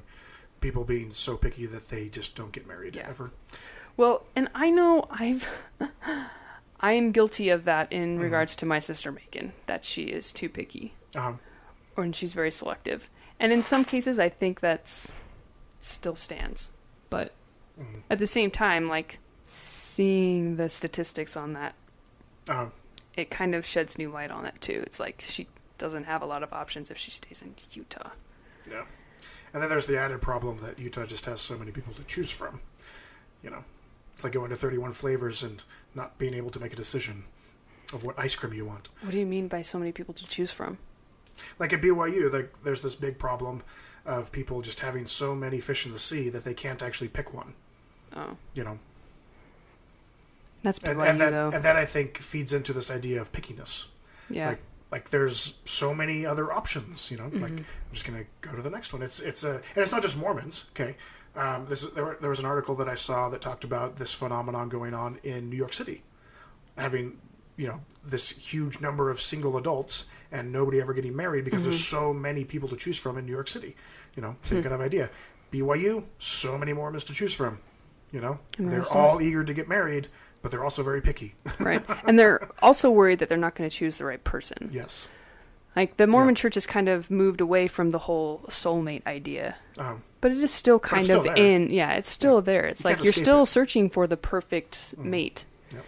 People being so picky that they just don't get married ever. Well, and I know I am guilty of that in regards to my sister Megan, that she is too picky. Or she's very selective. And in some cases, I think that's still stands. But at the same time, like, seeing the statistics on that, it kind of sheds new light on it, too. It's like she doesn't have a lot of options if she stays in Utah. Yeah. And then there's the added problem that Utah just has so many people to choose from. You know, it's like going to 31 flavors and not being able to make a decision of what ice cream you want. What do you mean by so many people to choose from? Like at BYU, there's this big problem of people just having so many fish in the sea that they can't actually pick one. Oh. You know. That's BYU, though. And that, I think, feeds into this idea of pickiness. Yeah. Like there's so many other options, you know. Like, I'm just going to go to the next one. And it's not just Mormons, okay? There was an article that I saw that talked about this phenomenon going on in New York City, having, this huge number of single adults and nobody ever getting married because there's so many people to choose from in New York City. Same kind of idea. BYU, so many Mormons to choose from. They're all eager to get married, but they're also very picky. Right. And they're also worried that they're not going to choose the right person. Yes. Like, the Mormon church has kind of moved away from the whole soulmate idea. But it is still kind of in... Yeah, it's still there. It's like you're still searching for the perfect mate. Yep.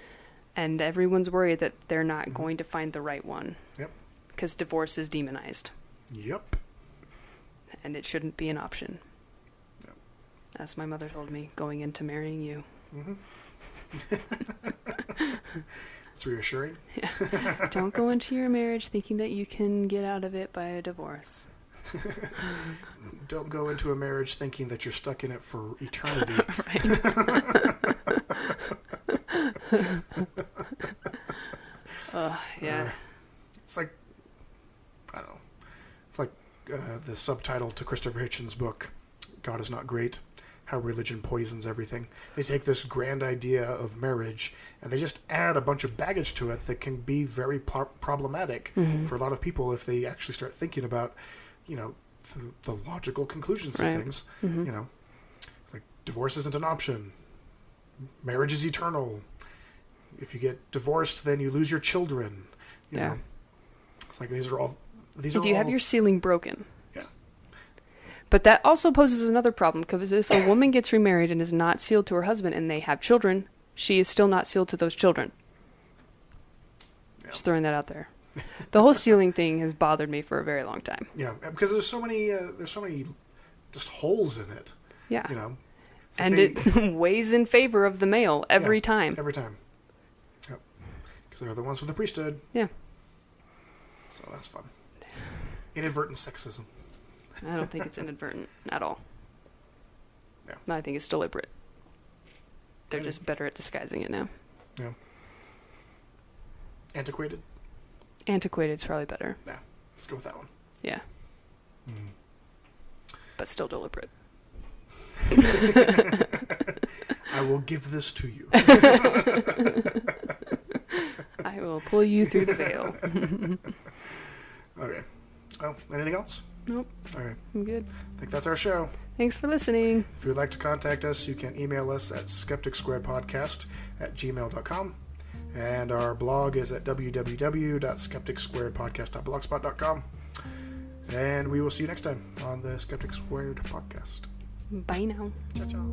And everyone's worried that they're not going to find the right one. Yep. Because divorce is demonized. Yep. And it shouldn't be an option. Yep. As my mother told me, going into marrying you. It's reassuring. Yeah. Don't go into your marriage thinking that you can get out of it by a divorce. Don't go into a marriage thinking that you're stuck in it for eternity. Yeah. It's like, I don't know. It's like the subtitle to Christopher Hitchens' book, God is Not Great, How Religion Poisons Everything. They take this grand idea of marriage and they just add a bunch of baggage to it that can be very problematic for a lot of people if they actually start thinking about, the logical conclusions of things. It's like divorce isn't an option. Marriage is eternal. If you get divorced, then you lose your children. You know? It's like these are all... If you have your ceiling broken. Yeah. But that also poses another problem, because if a woman gets remarried and is not sealed to her husband and they have children, she is still not sealed to those children. Yeah. Just throwing that out there. The whole sealing thing has bothered me for a very long time. Yeah, because there's so many just holes in it. Yeah. Like and it weighs in favor of the male every time. Every time. Yep. Because they're the ones with the priesthood. Yeah. So that's fun. Inadvertent sexism. I don't think it's inadvertent at all. Yeah. No, I think it's deliberate. They're just better at disguising it now. Yeah. Antiquated? Antiquated's probably better. Yeah. Let's go with that one. Yeah. But still deliberate. I will give this to you. I will pull you through the veil. Okay. Well, anything else? Nope. Okay. I'm good. I think that's our show. Thanks for listening. If you would like to contact us, you can email us at skepticsquaredpodcast@gmail.com. And our blog is at www.skepticsquaredpodcast.blogspot.com. And we will see you next time on the Skeptic Squared podcast. Bye now. Ciao, ciao.